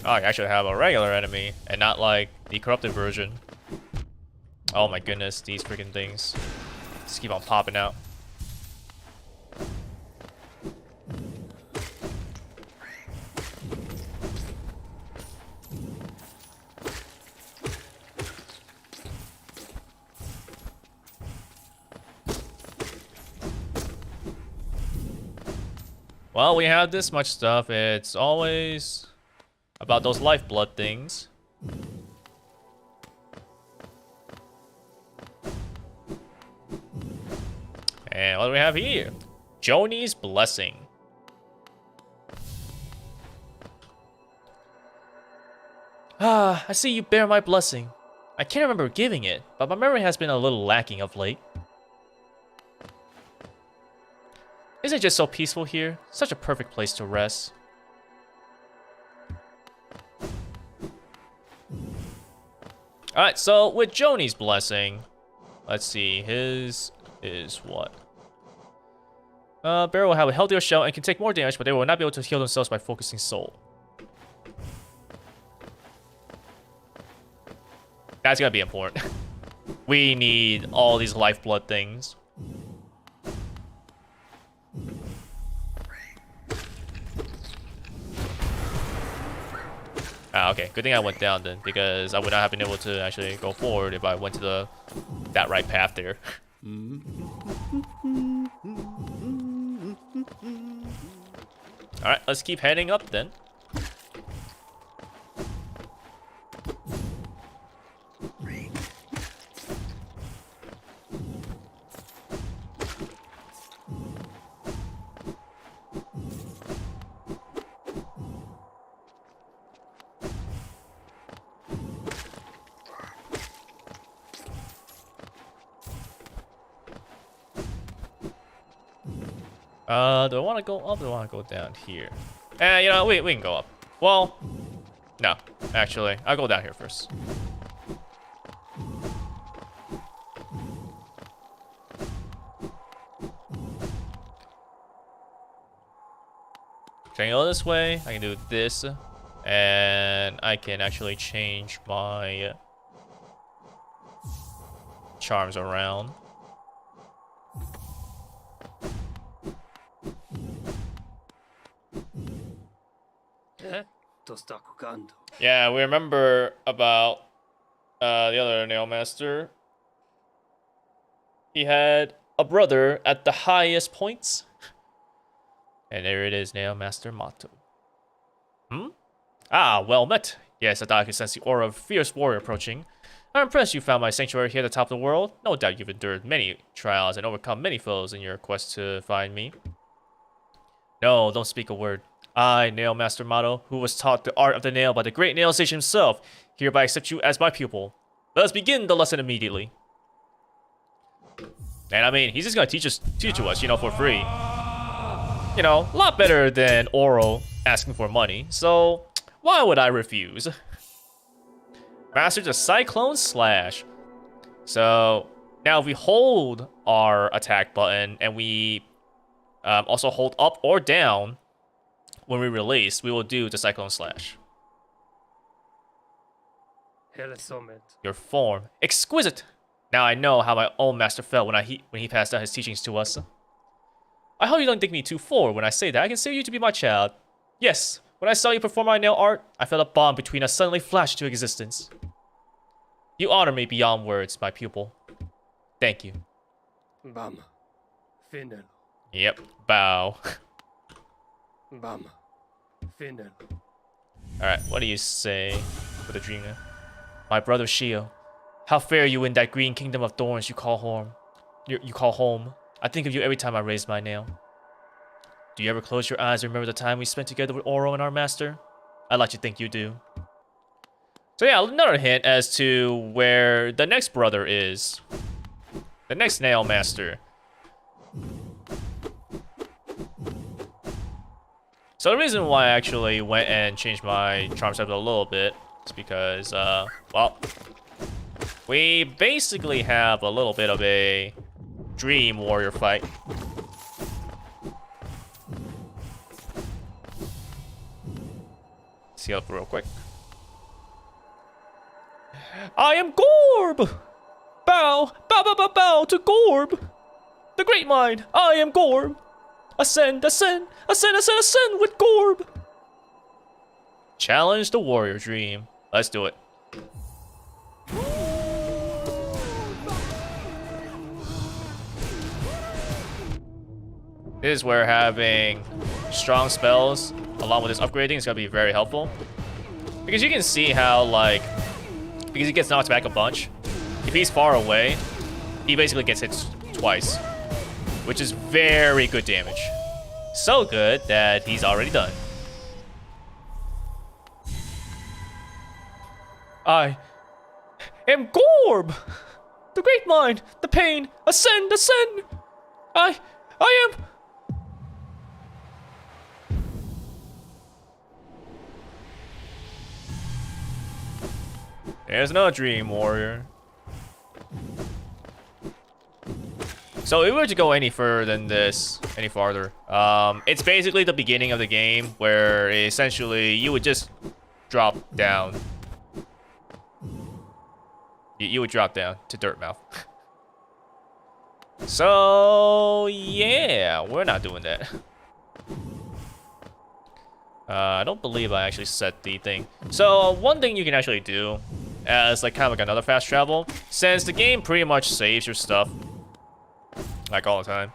[SPEAKER 1] Oh, I actually have a regular enemy, and not like the corrupted version. Oh my goodness, these freaking things just keep on popping out. Well, we have this much stuff. It's always about those lifeblood things. And what do we have here? Joni's Blessing. Ah, I see you bear my blessing. I can't remember giving it, but my memory has been a little lacking of late. Isn't it just so peaceful here? Such a perfect place to rest. Alright, so with Joni's Blessing, let's see, his is what? Bearer will have a healthier shell and can take more damage, but they will not be able to heal themselves by focusing soul. That's gonna be important. We need all these lifeblood things. Ah, okay. Good thing I went down then, because I would not have been able to actually go forward if I went to that right path there. Alright, let's keep heading up then. Do I want to go up or do I want to go down here? You know, we can go up. Well, no. Actually, I'll go down here first. Can I go this way? I can do this. And I can actually change my charms around. Yeah, we remember about the other Nail Master. He had a brother at the highest points. And there it is, Nail Master Mato. Ah, well met. Yes, I can sense the aura of a fierce warrior approaching. I'm impressed you found my sanctuary here at the top of the world. No doubt you've endured many trials and overcome many foes in your quest to find me. No, don't speak a word. I, Nail Master Mato, who was taught the art of the nail by the great nail sage himself, hereby accept you as my pupil. Let us begin the lesson immediately. And I mean, he's just gonna teach to us, you know, for free. You know, a lot better than Oro asking for money, so why would I refuse? Master the Cyclone Slash. So now if we hold our attack button and we also hold up or down when we release, we will do the Cyclone Slash. Your form, exquisite. Now I know how my own master felt when he passed down his teachings to us. I hope you don't think me too forward when I say that I consider you to be my child. Yes, when I saw you perform my nail art, I felt a bond between us suddenly flash into existence. You honor me beyond words, my pupil. Thank you. Yep, bow. Alright, what do you say for the dreamer? My brother Shio, how fare you in that green kingdom of thorns you call home? You call home. I think of you every time I raise my nail. Do you ever close your eyes and remember the time we spent together with Oro and our master? I'd like to think you do. So yeah, another hint as to where the next brother is. The next Nail Master. So the reason why I actually went and changed my charm set a little bit is because, well, we basically have a little bit of a dream warrior fight. Let's heal up real quick. I am Gorb! Bow, bow, bow, bow, bow to Gorb! The great mind, I am Gorb! Ascend, ascend, ascend, ascend, ascend with Gorb! Challenge the warrior dream. Let's do it. This is where having strong spells along with this upgrading is gonna be very helpful. Because you can see how, like, because he gets knocked back a bunch, if he's far away, he basically gets hit twice, which is very good damage. So good that he's already done. I am Gorb! The great mind, the pain, ascend, ascend! I am... There's no dream, warrior. So if we were to go any further than this, any farther, it's basically the beginning of the game where essentially you would just drop down. You would drop down to Dirtmouth. So yeah, we're not doing that. I don't believe I actually set the thing. So one thing you can actually do as like kind of like another fast travel, since the game pretty much saves your stuff like all the time.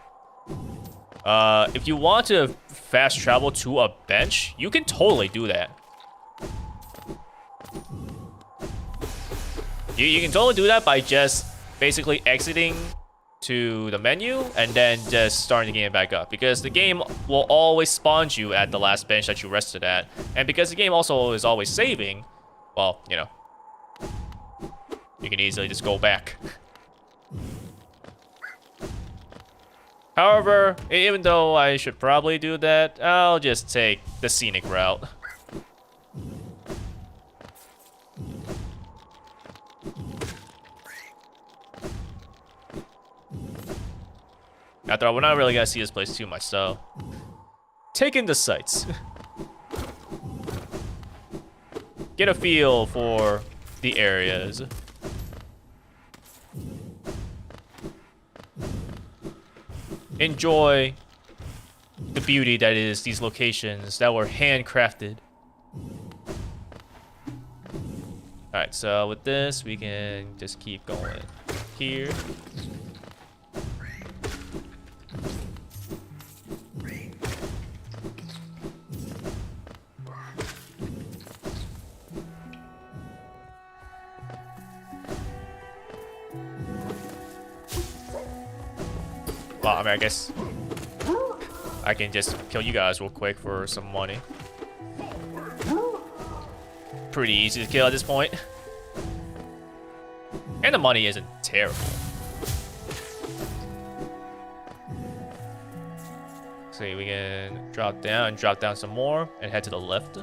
[SPEAKER 1] If you want to fast travel to a bench, you can totally do that. You can totally do that by just basically exiting to the menu and then just starting the game back up, because the game will always spawn you at the last bench that you rested at, and because the game also is always saving, well, you know, you can easily just go back. However, even though I should probably do that, I'll just take the scenic route. After all, we're not really gonna see this place too much, so take in the sights. Get a feel for the areas. Enjoy the beauty that is these locations that were handcrafted. Alright, so with this, we can just keep going here. Well, I mean, I guess I can just kill you guys real quick for some money. Pretty easy to kill at this point. And the money isn't terrible. See, we can drop down some more, and head to the left.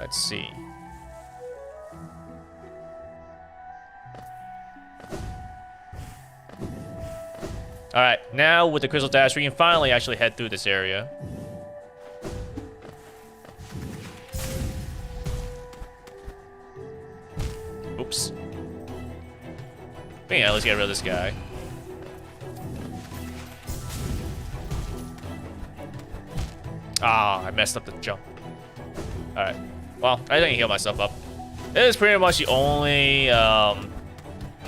[SPEAKER 1] Let's see. Alright, now with the Crystal Dash, we can finally actually head through this area. Oops. Yeah, let's get rid of this guy. Ah, I messed up the jump. Alright. Well, I didn't heal myself up. This is pretty much the only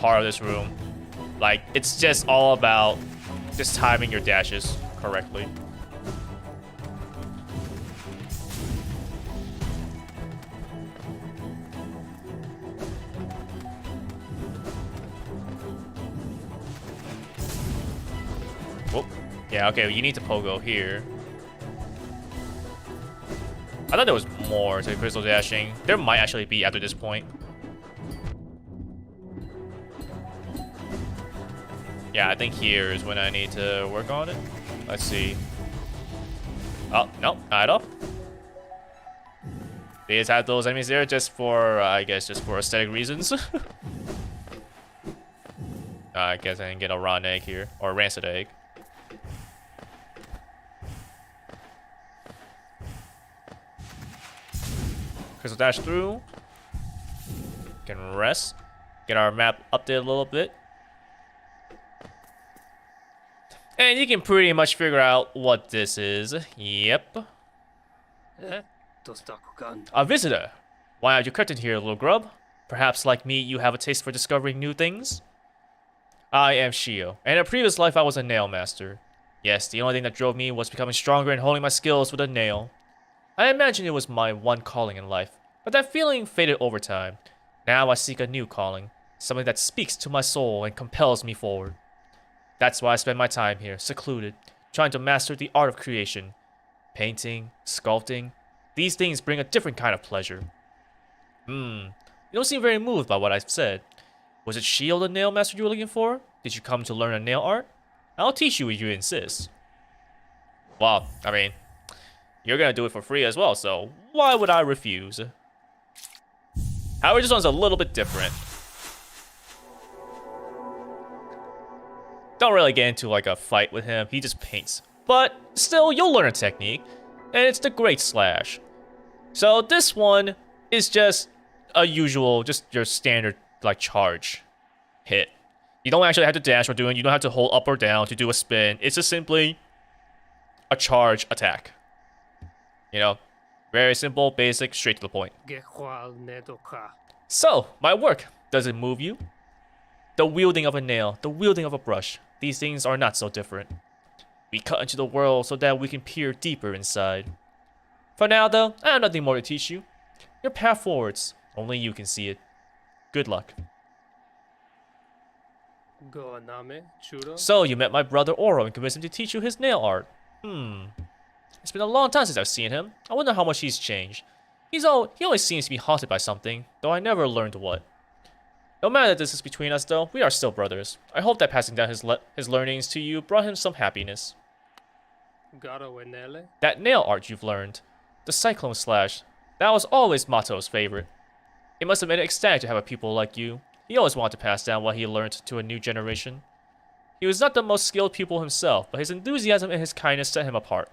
[SPEAKER 1] part of this room. Like, it's just all about just timing your dashes correctly. Whoop. Yeah, okay, you need to pogo here. I thought there was more to the crystal dashing. There might actually be after this point. Yeah, I think here is when I need to work on it. Let's see. Oh, no, not at all. They just had those enemies there just for, I guess, just for aesthetic reasons. I guess I can get a rotten egg here, or a rancid egg. Crystal dash through. Can rest. Get our map updated a little bit. And you can pretty much figure out what this is. Yep. A visitor. Why are you curtained here, little grub? Perhaps, like me, you have a taste for discovering new things? I am Shio. In a previous life, I was a nail master. Yes, the only thing that drove me was becoming stronger and honing my skills with a nail. I imagined it was my one calling in life, but that feeling faded over time. Now I seek a new calling, something that speaks to my soul and compels me forward. That's why I spend my time here, secluded, trying to master the art of creation. Painting, sculpting, these things bring a different kind of pleasure. You don't seem very moved by what I've said. Was it Shield the nail master you were looking for? Did you come to learn a nail art? I'll teach you if you insist. Well, I mean, you're gonna do it for free as well, so why would I refuse? However, this one's a little bit different. Don't really get into like a fight with him, he just paints. But still, you'll learn a technique, and it's the Great Slash. So this one is just a usual, just your standard like charge hit. You don't actually have to dash or do it. You don't have to hold up or down to do a spin. It's just simply a charge attack. You know, very simple, basic, straight to the point. So, my work, does it move you? The wielding of a nail, the wielding of a brush, these things are not so different. We cut into the world so that we can peer deeper inside. For now, though, I have nothing more to teach you. Your path forwards, only you can see it. Good luck. So, you met my brother Oro and convinced him to teach you his nail art. It's been a long time since I've seen him. I wonder how much he's changed. He always seems to be haunted by something, though I never learned what. No matter the distance between us, though, we are still brothers. I hope that passing down his learnings to you brought him some happiness. That nail art you've learned, the Cyclone Slash, that was always Mato's favorite. It must have been ecstatic to have a pupil like you. He always wanted to pass down what he learned to a new generation. He was not the most skilled pupil himself, but his enthusiasm and his kindness set him apart.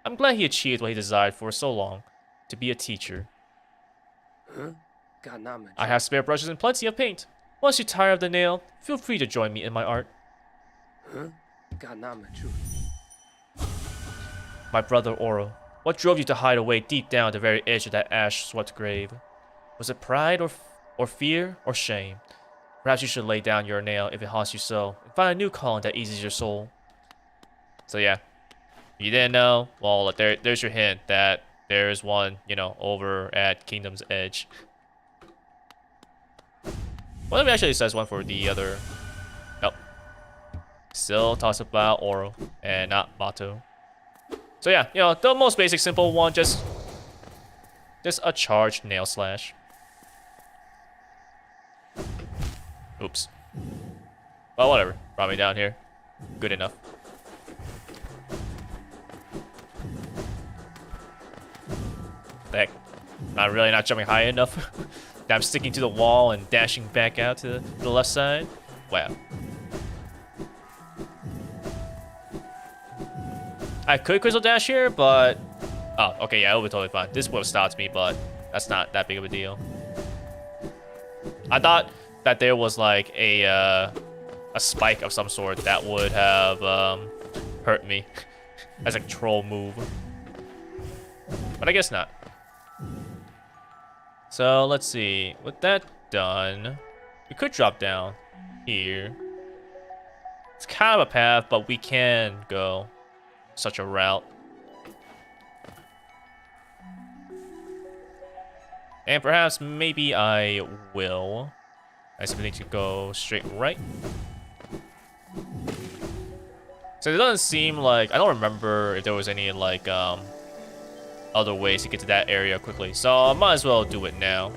[SPEAKER 1] I'm glad he achieved what he desired for so long, to be a teacher. I have spare brushes and plenty of paint. Once you tire of the nail, feel free to join me in my art. My brother Oro, what drove you to hide away deep down at the very edge of that ash-swept grave? Was it pride or fear or shame? Perhaps you should lay down your nail if it haunts you so, and find a new calling that eases your soul. So yeah, you didn't know? Well, there's your hint that there's one, you know, over at Kingdom's Edge. Well, let me actually says one for the other. Nope. Still talks about Oro and not Mato. So yeah, you know, the most basic, simple one, just a charged nail slash. Oops. Well, whatever. Brought me down here. Good enough. Heck. I'm really not jumping high enough. I'm sticking to the wall and dashing back out to the left side. Wow. I could crystal dash here, but... Oh, okay, yeah, it would be totally fine. This would have stopped me, but that's not that big of a deal. I thought that there was like a spike of some sort that would have hurt me as a troll move. But I guess not. So let's see. With that done, we could drop down here. It's kind of a path, but we can go such a route. And perhaps maybe I will. I simply need to go straight right. So it doesn't seem like, I don't remember if there was any like other ways to get to that area quickly. So I might as well do it now.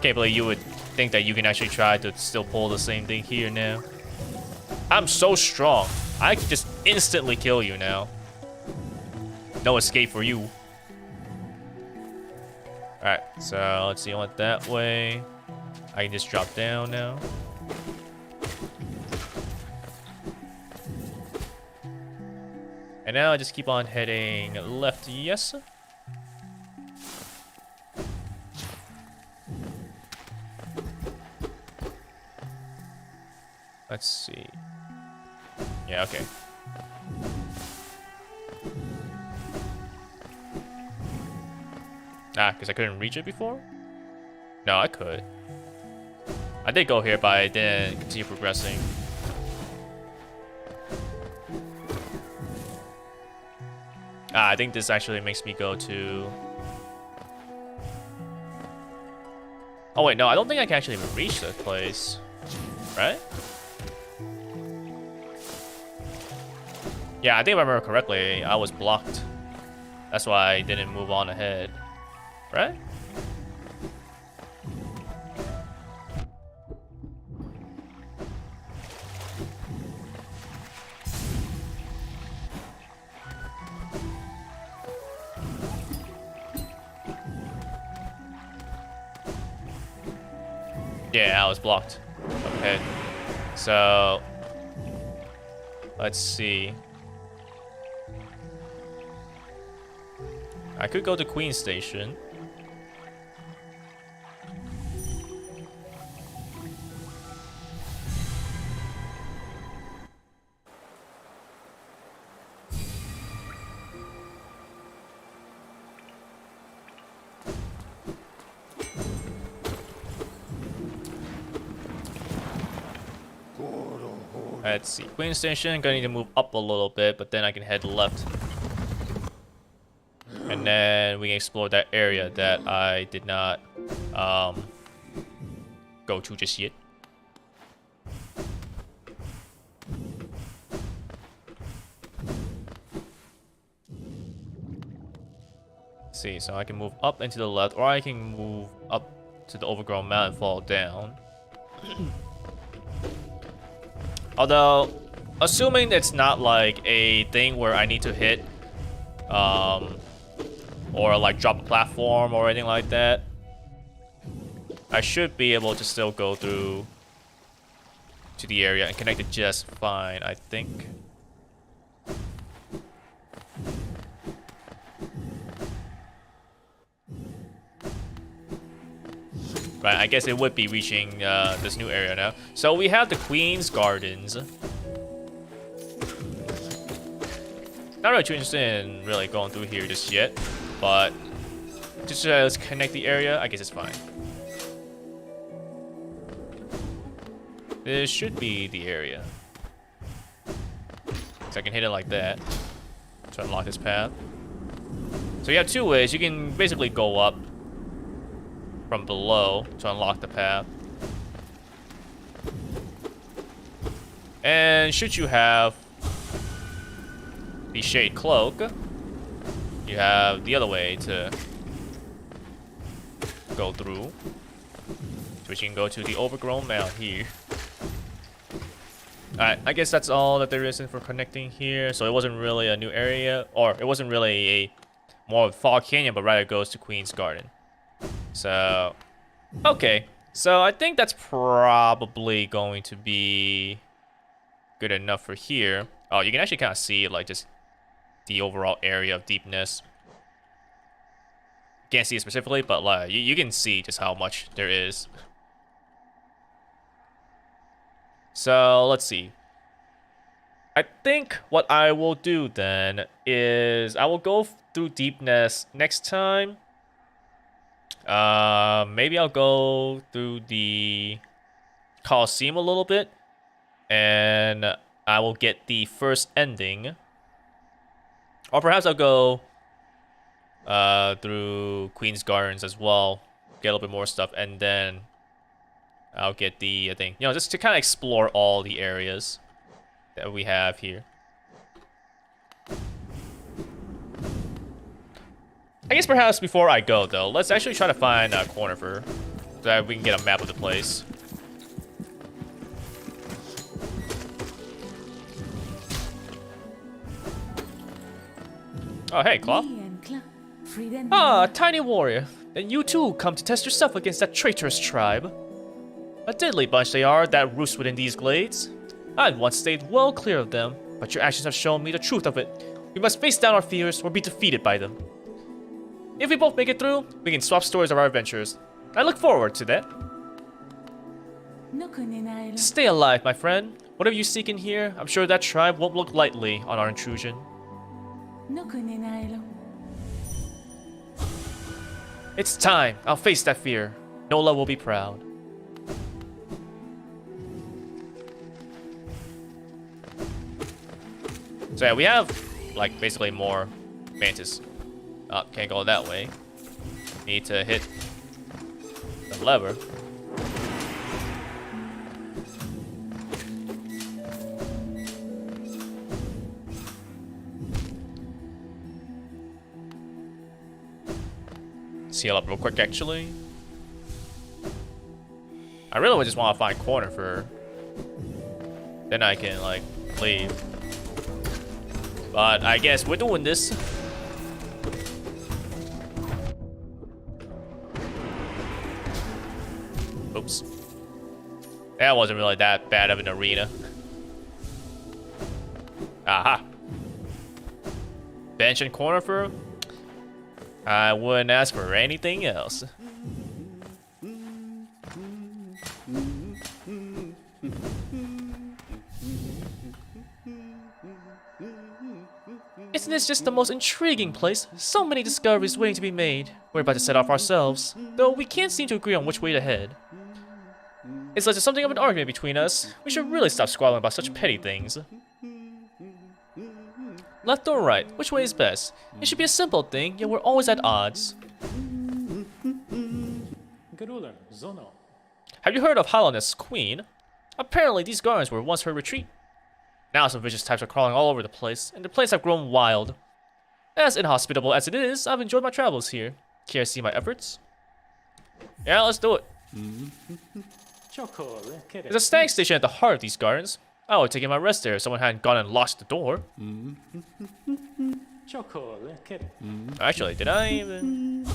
[SPEAKER 1] Can't believe you would think that you can actually try to still pull the same thing here now. I'm so strong. I can just instantly kill you now. No escape for you. Alright, so let's see, I went that way. I can just drop down now. And now I just keep on heading left, yes? Let's see. Yeah, okay. Ah, because I couldn't reach it before? No, I could. I did go here, but I didn't continue progressing. Ah, I think this actually makes me go to... Oh wait, no, I don't think I can actually even reach this place. Right? Yeah, I think if I remember correctly, I was blocked. That's why I didn't move on ahead. Right? Yeah, I was blocked. Okay. So let's see. I could go to Queen Station. Let's see. Queen Station, gonna need to move up a little bit, but then I can head left. And then we can explore that area that I did not go to just yet. Let's see, so I can move up and to the left, or I can move up to the overgrown mountain and fall down. Although, assuming it's not like a thing where I need to hit, or like drop a platform or anything like that, I should be able to still go through to the area and connect it just fine, I think. Right, I guess it would be reaching this new area now. So we have the Queen's Gardens. Not really too interested in really going through here just yet, but just let's connect the area. I guess it's fine. This should be the area. So I can hit it like that to unlock this path. So you have two ways. You can basically go up from below to unlock the path. And should you have the Shade Cloak, you have the other way to go through, which you can go to the overgrown mound here. Alright, I guess that's all that there is for connecting here. So it wasn't really a new area, or it wasn't really a more of Fog Canyon, but rather goes to Queen's Garden. So, okay. So I think that's probably going to be good enough for here. Oh, you can actually kind of see like just the overall area of deepness. Can't see it specifically, but like you can see just how much there is. So let's see. I think what I will do then is I will go through deepness next time. Maybe I'll go through the Colosseum a little bit, and I will get the first ending. Or perhaps I'll go through Queen's Gardens as well, get a little bit more stuff, and then I'll get the thing. You know, just to kind of explore all the areas that we have here. I guess perhaps before I go, though, let's actually try to find a corner for So that we can get a map of the place. Oh, hey, Claw. Ah, tiny warrior. Then you too come to test yourself against that traitorous tribe. A deadly bunch they are that roost within these glades. I'd once stayed well clear of them, but your actions have shown me the truth of it. We must face down our fears or be defeated by them. If we both make it through, we can swap stories of our adventures. I look forward to that. Stay alive, my friend. Whatever you seek in here, I'm sure that tribe won't look lightly on our intrusion. It's time. I'll face that fear. Nola will be proud. So yeah, we have, like, basically more mantis. Oh, can't go that way. Need to hit the lever. Heal up real quick, actually. I really would just want to find corner for... Then I can, like, leave. But I guess we're doing this. Oops. That wasn't really that bad of an arena. Aha. Bench and corner for... I wouldn't ask for anything else. Isn't this just the most intriguing place? So many discoveries waiting to be made. We're about to set off ourselves, though we can't seem to agree on which way to head. It's like there's something of an argument between us. We should really stop squabbling about such petty things. Left or right? Which way is best? It should be a simple thing, yet we're always at odds. Have you heard of Hollowness Queen? Apparently these gardens were once her retreat. Now some vicious types are crawling all over the place, and the place have grown wild. As inhospitable as it is, I've enjoyed my travels here. Care to see my efforts? Yeah, let's do it. There's a stag station at the heart of these gardens. I would have taken my rest there if someone hadn't gone and locked the door. Actually, did I even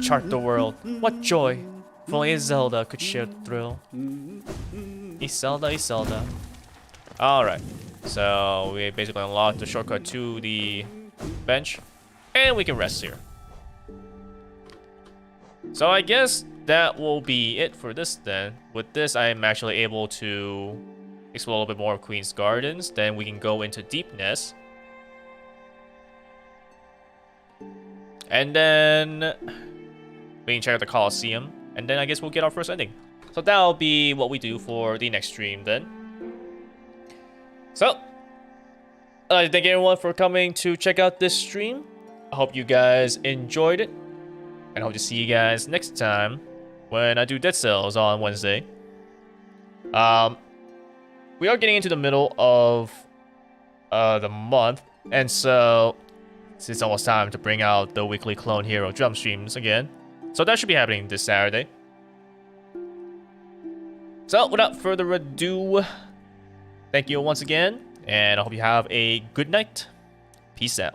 [SPEAKER 1] chart the world? What joy! If only a Zelda could share the thrill. Iselda, Iselda. Alright, so we basically unlocked the shortcut to the bench, and we can rest here. So I guess that will be it for this then. With this, I am actually able to explore a little bit more of Queen's Gardens. Then we can go into Deepness. And then we can check out the Colosseum. And then I guess we'll get our first ending. So that'll be what we do for the next stream then. So, I'd like to thank everyone for coming to check out this stream. I hope you guys enjoyed it. And I hope to see you guys next time when I do Dead Cells on Wednesday. We are getting into the middle of the month. And so, it's almost time to bring out the weekly Clone Hero drum streams again. So that should be happening this Saturday. So, without further ado, thank you once again, and I hope you have a good night. Peace out.